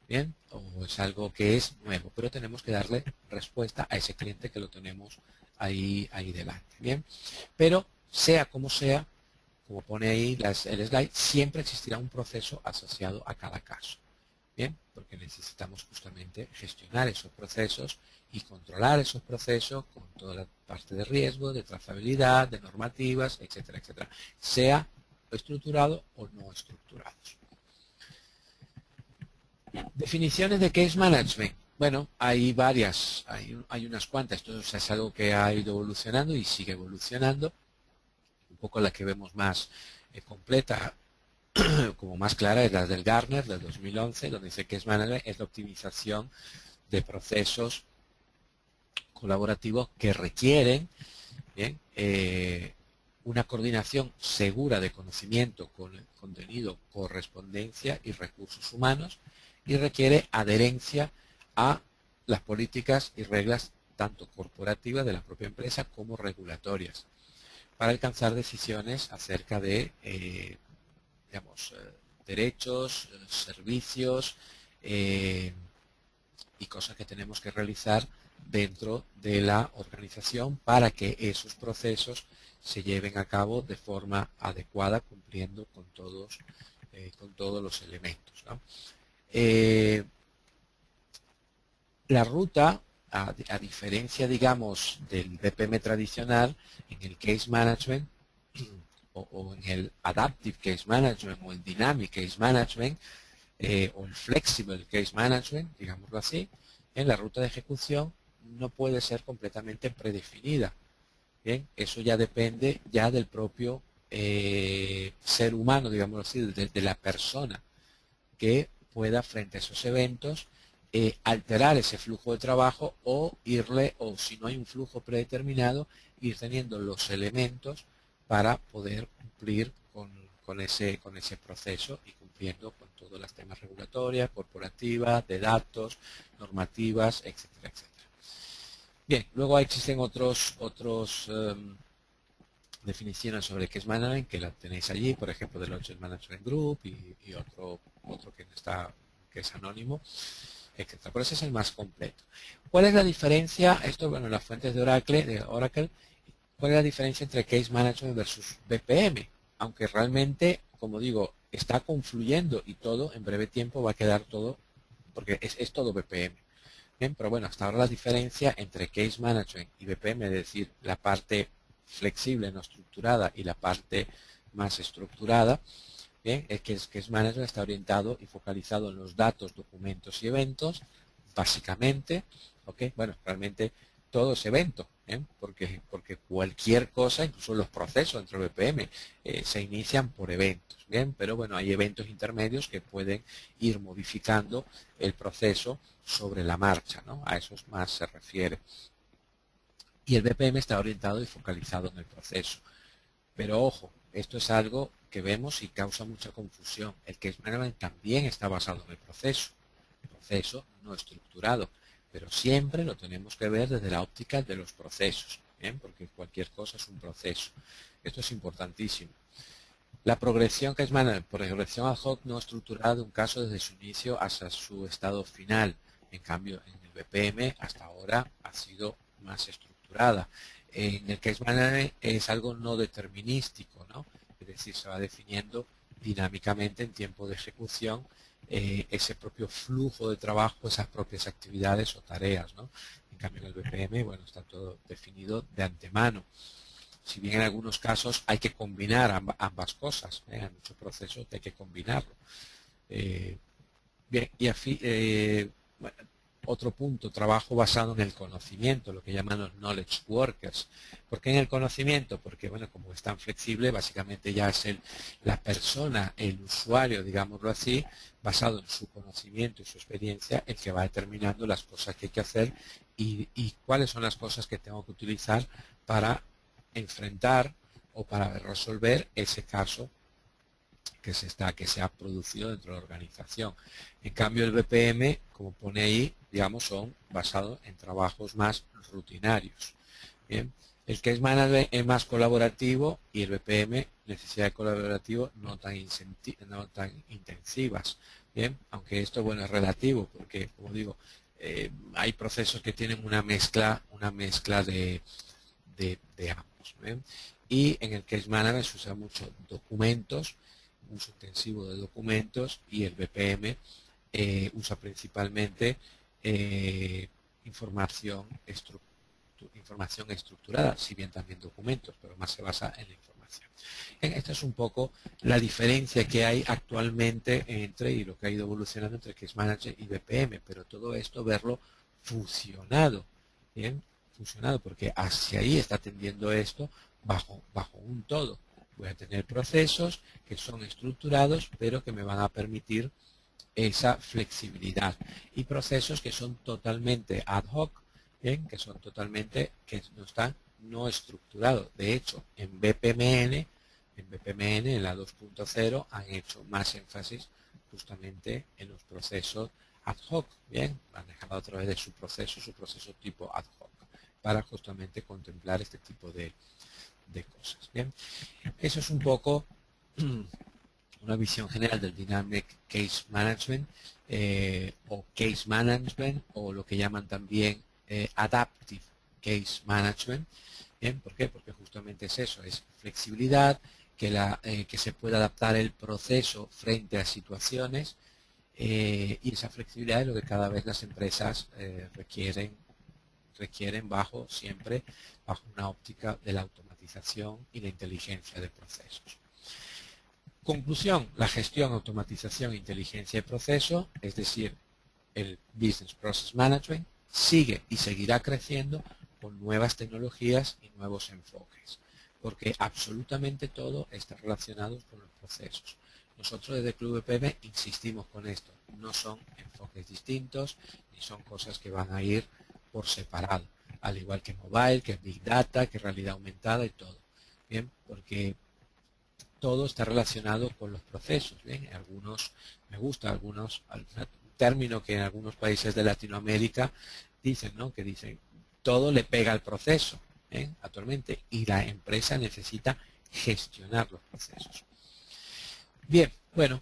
Bien, o es algo que es nuevo, pero tenemos que darle respuesta a ese cliente que lo tenemos ahí delante. Bien, pero sea, como pone ahí el slide, siempre existirá un proceso asociado a cada caso. Bien, porque necesitamos justamente gestionar esos procesos y controlar esos procesos con toda la parte de riesgo, de trazabilidad, de normativas, etcétera, etcétera, sea estructurado o no estructurados. Definiciones de case management. Bueno, hay varias, hay unas cuantas. Esto es algo que ha ido evolucionando y sigue evolucionando. Un poco la que vemos más completa, como más clara, es la del Gartner del 2011, donde dice que case management es la optimización de procesos colaborativos que requieren, bien, una coordinación segura de conocimiento con el contenido, correspondencia y recursos humanos, y requiere adherencia a las políticas y reglas tanto corporativas de la propia empresa como regulatorias para alcanzar decisiones acerca de digamos, derechos, servicios y cosas que tenemos que realizar dentro de la organización para que esos procesos se lleven a cabo de forma adecuada, cumpliendo con todos los elementos, ¿no? La ruta, a diferencia, digamos, del BPM tradicional, en el Case Management o en el Adaptive Case Management o el Dynamic Case Management o el Flexible Case Management, digámoslo así, en la ruta de ejecución no puede ser completamente predefinida. Bien, eso ya depende ya del propio ser humano, digámoslo así, de la persona que pueda frente a esos eventos alterar ese flujo de trabajo o irle, o si no hay un flujo predeterminado, ir teniendo los elementos para poder cumplir con ese proceso y cumpliendo con todas las temas regulatorias, corporativas, de datos, normativas, etcétera, etcétera. Bien, luego existen otros definiciones sobre qué es management, que la tenéis allí, por ejemplo, del Object Management Group y otro que no está, que es anónimo, etcétera. Pero ese es el más completo. ¿Cuál es la diferencia? Esto, bueno, en las fuentes de Oracle, ¿cuál es la diferencia entre Case Management versus BPM? Aunque realmente, como digo, está confluyendo y todo, en breve tiempo va a quedar todo, porque es todo BPM. Bien, pero bueno, hasta ahora la diferencia entre Case Management y BPM, es decir, la parte flexible, no estructurada, y la parte más estructurada, bien, es que el Case Management está orientado y focalizado en los datos, documentos y eventos, básicamente, ¿ok? Bueno, realmente todo es evento, porque cualquier cosa, incluso los procesos dentro de BPM, se inician por eventos, bien, pero bueno, hay eventos intermedios que pueden ir modificando el proceso sobre la marcha, ¿no? A esos más se refiere. Y el BPM está orientado y focalizado en el proceso. Pero ojo, esto es algo que vemos y causa mucha confusión. El Case Management también está basado en el proceso no estructurado, pero siempre lo tenemos que ver desde la óptica de los procesos, ¿bien? Porque cualquier cosa es un proceso. Esto es importantísimo. La progresión Case Management, progresión ad hoc no estructurada de un caso desde su inicio hasta su estado final. En cambio, en el BPM hasta ahora ha sido más estructurada. En el Case Management es algo no determinístico, ¿no? Es decir, se va definiendo dinámicamente en tiempo de ejecución ese propio flujo de trabajo, esas propias actividades o tareas, ¿no? En cambio, en el BPM, bueno, está todo definido de antemano. Si bien en algunos casos hay que combinar ambas cosas, en muchos procesos hay que combinarlo. Bien, y bueno, otro punto, trabajo basado en el conocimiento, lo que llaman los knowledge workers. ¿Por qué en el conocimiento? Porque, bueno, como es tan flexible, básicamente ya es la persona, el usuario, digámoslo así, basado en su conocimiento y su experiencia, el que va determinando las cosas que hay que hacer y cuáles son las cosas que tengo que utilizar para enfrentar o para resolver ese caso que se ha producido dentro de la organización. En cambio, el BPM, como pone ahí, digamos, son basados en trabajos más rutinarios. Bien, el Case Management es más colaborativo y el BPM necesidades colaborativas no tan intensivas. Bien, aunque esto, bueno, es relativo porque, como digo, hay procesos que tienen una mezcla de ambos. ¿Bien? Y en el Case Management se usa mucho documentos, uso intensivo de documentos, y el BPM usa principalmente información estructurada, si bien también documentos, pero más se basa en la información. Esta es un poco la diferencia que hay actualmente entre, y lo que ha ido evolucionando entre Case Manager y BPM, pero todo esto verlo fusionado, ¿bien? Fusionado, porque hacia ahí está tendiendo esto bajo un todo. Voy a tener procesos que son estructurados, pero que me van a permitir esa flexibilidad, y procesos que son totalmente ad hoc, ¿bien? Que que no están no estructurados. De hecho, en BPMN, en la 2.0 han hecho más énfasis justamente en los procesos ad hoc, bien, han dejado a través de su proceso tipo ad hoc, para justamente contemplar este tipo de cosas. Bien, eso es un poco una visión general del Dynamic Case Management, o Case Management, o lo que llaman también Adaptive Case Management. ¿Bien? ¿Por qué? Porque justamente es eso, es flexibilidad, que se pueda adaptar el proceso frente a situaciones, y esa flexibilidad es lo que cada vez las empresas requieren siempre bajo una óptica de la automatización y la inteligencia de procesos. Conclusión: la gestión, automatización e inteligencia de proceso, es decir, el Business Process Management, sigue y seguirá creciendo con nuevas tecnologías y nuevos enfoques, porque absolutamente todo está relacionado con los procesos. Nosotros desde Club BPM insistimos con esto: no son enfoques distintos, ni son cosas que van a ir por separado, al igual que mobile, que Big Data, que realidad aumentada y todo. Bien, porque todo está relacionado con los procesos. Bien, algunos me gusta, un término que en algunos países de Latinoamérica dicen, ¿no? Que dicen, todo le pega al proceso, actualmente, y la empresa necesita gestionar los procesos. Bien, bueno,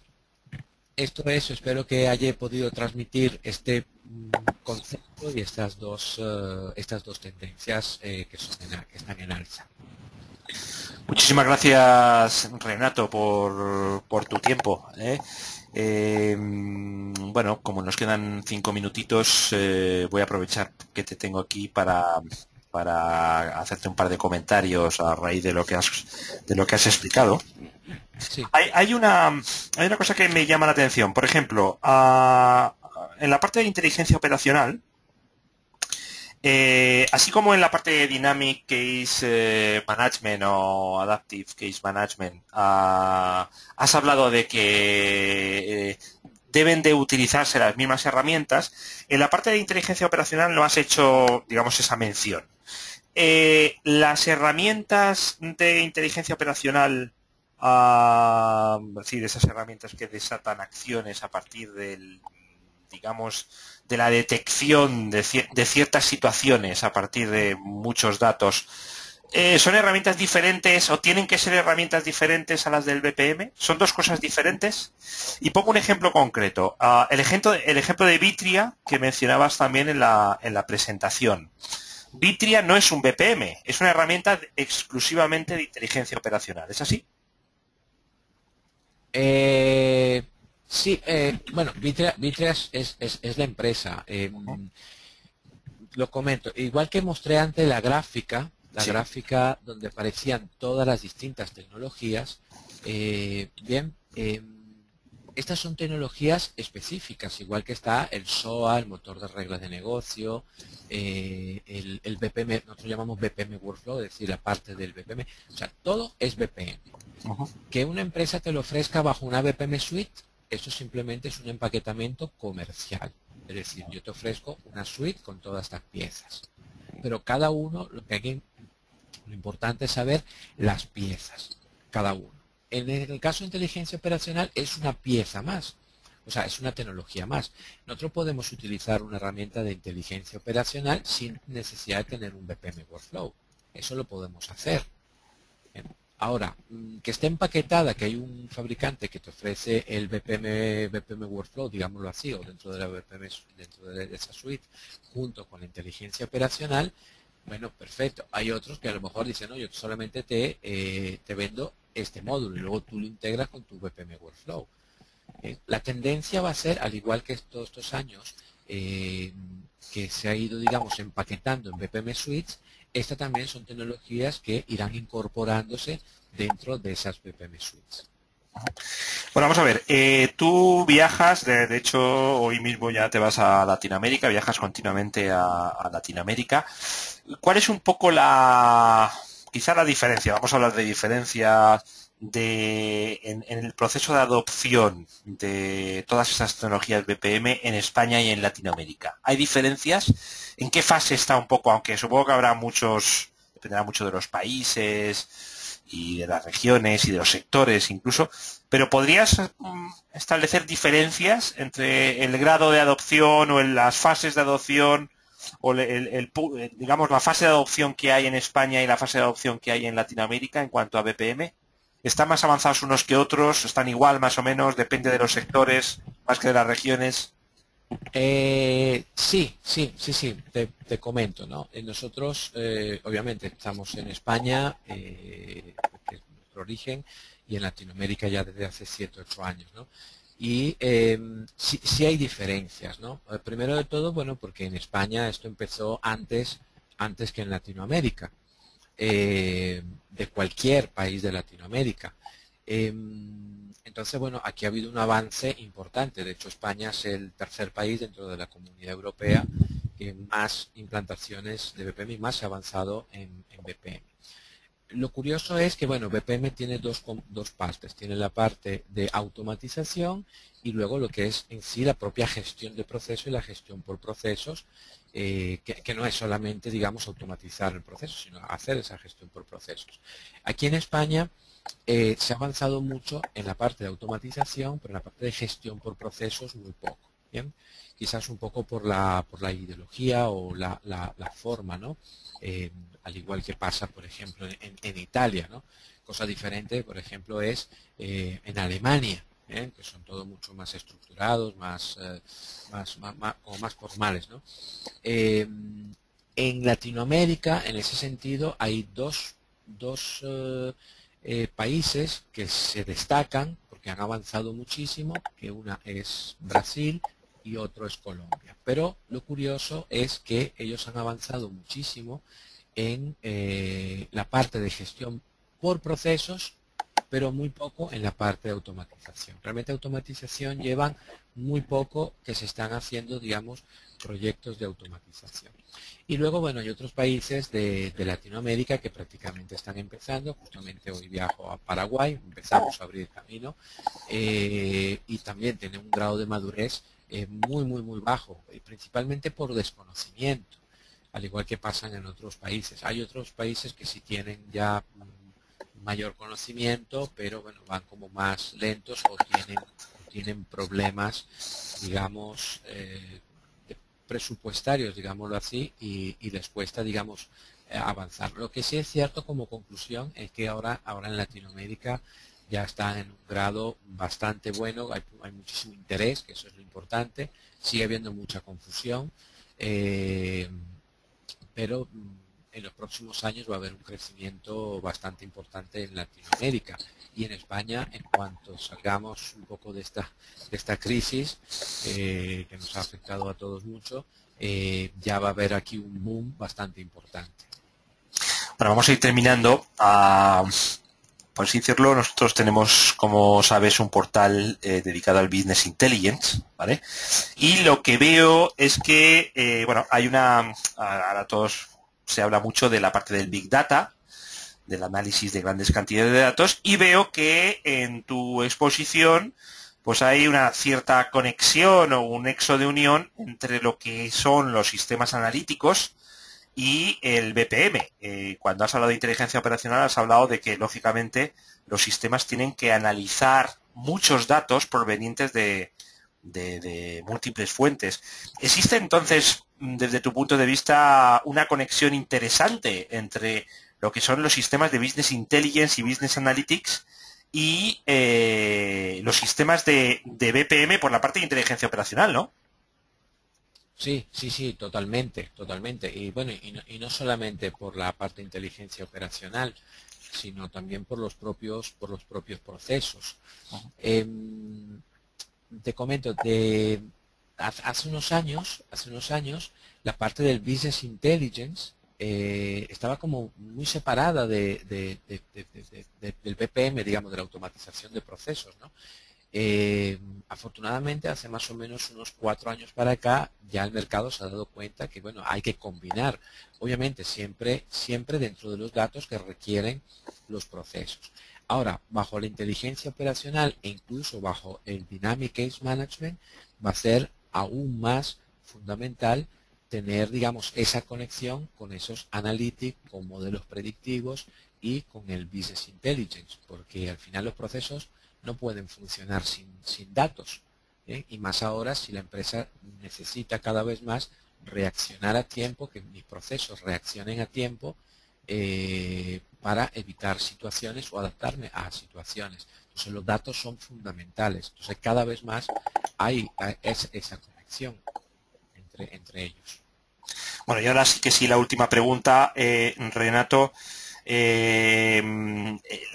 esto es, espero que haya podido transmitir este concepto y estas dos tendencias que están en alza. Muchísimas gracias, Renato, por tu tiempo. Bueno, como nos quedan 5 minutitos, voy a aprovechar que te tengo aquí para hacerte un par de comentarios a raíz de lo que has explicado. Sí. Hay una cosa que me llama la atención. Por ejemplo, en la parte de inteligencia operacional, así como en la parte de Dynamic Case Management o Adaptive Case Management, has hablado de que deben de utilizarse las mismas herramientas. En la parte de inteligencia operacional no has hecho, digamos, esa mención. Las herramientas de inteligencia operacional, es decir, esas herramientas que desatan acciones a partir del, digamos, de la detección de ciertas situaciones a partir de muchos datos, ¿son herramientas diferentes o tienen que ser herramientas diferentes a las del BPM? ¿Son dos cosas diferentes? Y pongo un ejemplo concreto. El ejemplo de Vitria, que mencionabas también en la presentación. Vitria no es un BPM, es una herramienta exclusivamente de inteligencia operacional. ¿Es así? Sí, bueno, Vitria es la empresa. Lo comento, igual que mostré antes la Sí. gráfica donde aparecían todas las distintas tecnologías. Bien, estas son tecnologías específicas, igual que está el SOA, el motor de reglas de negocio, el BPM, nosotros llamamos BPM Workflow, es decir, la parte del BPM. O sea, todo es BPM. Que una empresa te lo ofrezca bajo una BPM Suite, eso simplemente es un empaquetamiento comercial. Es decir, yo te ofrezco una suite con todas estas piezas. Pero cada uno, lo importante es saber las piezas, cada uno. En el caso de inteligencia operacional es una pieza más, O sea, es una tecnología más. Nosotros podemos utilizar una herramienta de inteligencia operacional sin necesidad de tener un BPM Workflow. Eso lo podemos hacer. Bien. Ahora, que esté empaquetada, que hay un fabricante que te ofrece el BPM Workflow, digámoslo así, o dentro de la BPM, dentro de esa suite, junto con la inteligencia operacional, bueno, perfecto. Hay otros que a lo mejor dicen, no, yo solamente te vendo este módulo y luego tú lo integras con tu BPM Workflow. La tendencia va a ser, al igual que todos estos años, que se ha ido, digamos, empaquetando en BPM Suites, estas también son tecnologías que irán incorporándose dentro de esas BPM Suites. Bueno, vamos a ver, tú viajas, de hecho hoy mismo ya te vas a Latinoamérica, viajas continuamente a Latinoamérica. ¿Cuál es un poco quizá la diferencia? Vamos a hablar de diferencia en el proceso de adopción de todas esas tecnologías BPM en España y en Latinoamérica. ¿Hay diferencias? ¿En qué fase está un poco? Aunque supongo que habrá dependerá mucho de los países y de las regiones y de los sectores incluso, pero ¿podrías establecer diferencias entre el grado de adopción o en las fases de adopción o digamos la fase de adopción que hay en España y la fase de adopción que hay en Latinoamérica en cuanto a BPM? ¿Están más avanzados unos que otros? ¿Están igual más o menos? ¿Depende de los sectores más que de las regiones? Sí, te comento, ¿no? Nosotros, obviamente, estamos en España, que es nuestro origen, y en Latinoamérica ya desde hace 7 8 años, ¿no? Y sí hay diferencias, ¿no? Primero de todo, bueno, porque en España esto empezó antes que en Latinoamérica, de cualquier país de Latinoamérica. Entonces, bueno, aquí ha habido un avance importante. De hecho, España es el tercer país dentro de la Comunidad Europea que más implantaciones de BPM y más se ha avanzado en BPM. Lo curioso es que, bueno, BPM tiene dos partes. Tiene la parte de automatización y luego lo que es en sí la propia gestión de proceso y la gestión por procesos, que no es solamente, digamos, automatizar el proceso, sino hacer esa gestión por procesos. Aquí en España se ha avanzado mucho en la parte de automatización, pero en la parte de gestión por procesos muy poco. ¿Bien? Quizás un poco por la ideología o la forma, ¿no? Al igual que pasa, por ejemplo, en Italia, ¿no? Cosa diferente, por ejemplo, es en Alemania, que son todos mucho más estructurados, como más formales, ¿no? En Latinoamérica, en ese sentido, hay dos países que se destacan porque han avanzado muchísimo, que una es Brasil y otro es Colombia. Pero lo curioso es que ellos han avanzado muchísimo en la parte de gestión por procesos, pero muy poco en la parte de automatización. Realmente automatización llevan muy poco que se están haciendo, digamos, proyectos de automatización. Y luego, bueno, hay otros países de Latinoamérica que prácticamente están empezando. Justamente hoy viajo a Paraguay, empezamos a abrir camino y también tienen un grado de madurez muy bajo, principalmente por desconocimiento, al igual que pasan en otros países. Hay otros países que sí tienen ya mayor conocimiento, pero bueno, van como más lentos o tienen problemas, digamos, presupuestarios, digámoslo así, y les cuesta, digamos, avanzar. Lo que sí es cierto como conclusión es que ahora en Latinoamérica ya están en un grado bastante bueno, hay muchísimo interés, que eso es lo importante, sigue habiendo mucha confusión, pero en los próximos años va a haber un crecimiento bastante importante en Latinoamérica y en España en cuanto salgamos un poco de esta crisis que nos ha afectado a todos mucho, ya va a haber aquí un boom bastante importante. Bueno, vamos a ir terminando. Por así decirlo, nosotros tenemos, como sabes, un portal dedicado al Business Intelligence, ¿vale? Y lo que veo es que, bueno, ahora todos se habla mucho de la parte del Big Data, del análisis de grandes cantidades de datos, y veo que en tu exposición pues hay una cierta conexión o un nexo de unión entre lo que son los sistemas analíticos y el BPM. Cuando has hablado de inteligencia operacional has hablado de que, lógicamente, los sistemas tienen que analizar muchos datos provenientes de de múltiples fuentes. ¿Existe entonces, desde tu punto de vista, una conexión interesante entre lo que son los sistemas de Business Intelligence y Business Analytics y los sistemas de BPM por la parte de inteligencia operacional, ¿no? Sí, sí, sí, totalmente, totalmente. Y bueno, y no solamente por la parte de inteligencia operacional, sino también por los propios procesos. Te comento, hace unos años, la parte del Business Intelligence estaba como muy separada del BPM, digamos, de la automatización de procesos, ¿no? Afortunadamente, hace más o menos unos 4 años para acá, ya el mercado se ha dado cuenta que, bueno, hay que combinar, obviamente, siempre dentro de los datos que requieren los procesos. Ahora, bajo la inteligencia operacional e incluso bajo el Dynamic Case Management, va a ser aún más fundamental tener, digamos, esa conexión con esos analytics, con modelos predictivos y con el Business Intelligence, porque al final los procesos no pueden funcionar sin datos, ¿eh? Y más ahora si la empresa necesita cada vez más reaccionar a tiempo, que mis procesos reaccionen a tiempo para evitar situaciones o adaptarme a situaciones. Entonces los datos son fundamentales. Entonces cada vez más hay esa conexión entre ellos. Bueno, y ahora sí que sí, la última pregunta, Renato. La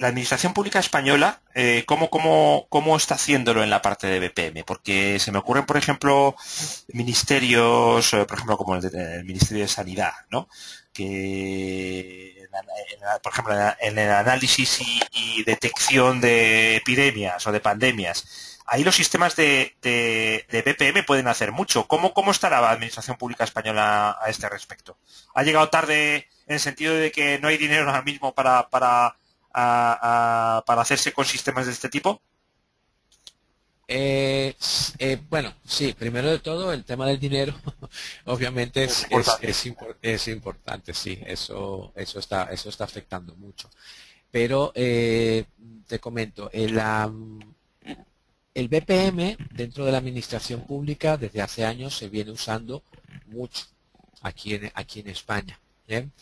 Administración Pública Española, ¿cómo está haciéndolo en la parte de BPM? Porque se me ocurren, por ejemplo, ministerios, por ejemplo, como el Ministerio de Sanidad, ¿no? Que, por ejemplo, en el análisis y detección de epidemias o de pandemias, ahí los sistemas de BPM pueden hacer mucho. ¿Cómo estará la Administración Pública Española a este respecto? ¿Ha llegado tarde en el sentido de que no hay dinero ahora mismo para hacerse con sistemas de este tipo? Bueno, sí, primero de todo el tema del dinero, obviamente Es importante. es importante, sí, eso está afectando mucho. Pero te comento, el BPM dentro de la administración pública desde hace años se viene usando mucho aquí en España. ¿Bien?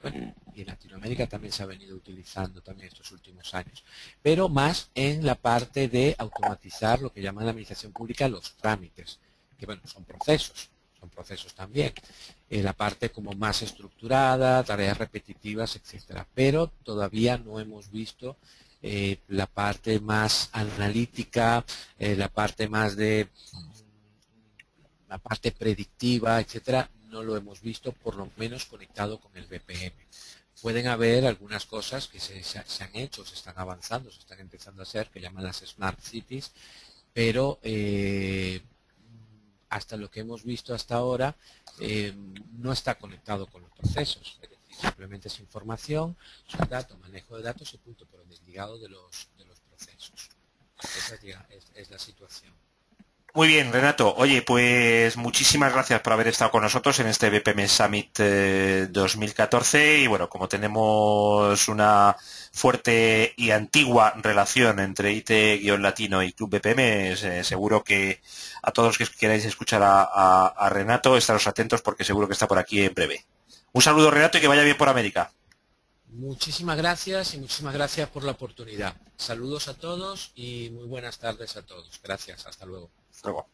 Bueno, y en Latinoamérica también se ha venido utilizando también estos últimos años, pero más en la parte de automatizar lo que llaman la administración pública los trámites, que bueno, son procesos también, la parte como más estructurada, tareas repetitivas, etcétera, pero todavía no hemos visto la parte más analítica, la parte más de la parte predictiva, etcétera, no lo hemos visto, por lo menos conectado con el BPM. Pueden haber algunas cosas que se han hecho, se están avanzando, se están empezando a hacer, que llaman las Smart Cities, pero hasta lo que hemos visto hasta ahora no está conectado con los procesos. Es decir, simplemente es información, son datos, manejo de datos y punto, pero desligado de los procesos. Esa es la situación. Muy bien, Renato. Oye, pues muchísimas gracias por haber estado con nosotros en este BPM Summit 2014. Y bueno, como tenemos una fuerte y antigua relación entre IT-Latino y Club BPM, seguro que a todos los que queráis escuchar a Renato, estaros atentos porque seguro que está por aquí en breve. Un saludo, Renato, y que vaya bien por América. Muchísimas gracias y muchísimas gracias por la oportunidad. Saludos a todos y muy buenas tardes a todos. Gracias, hasta luego. Hasta luego.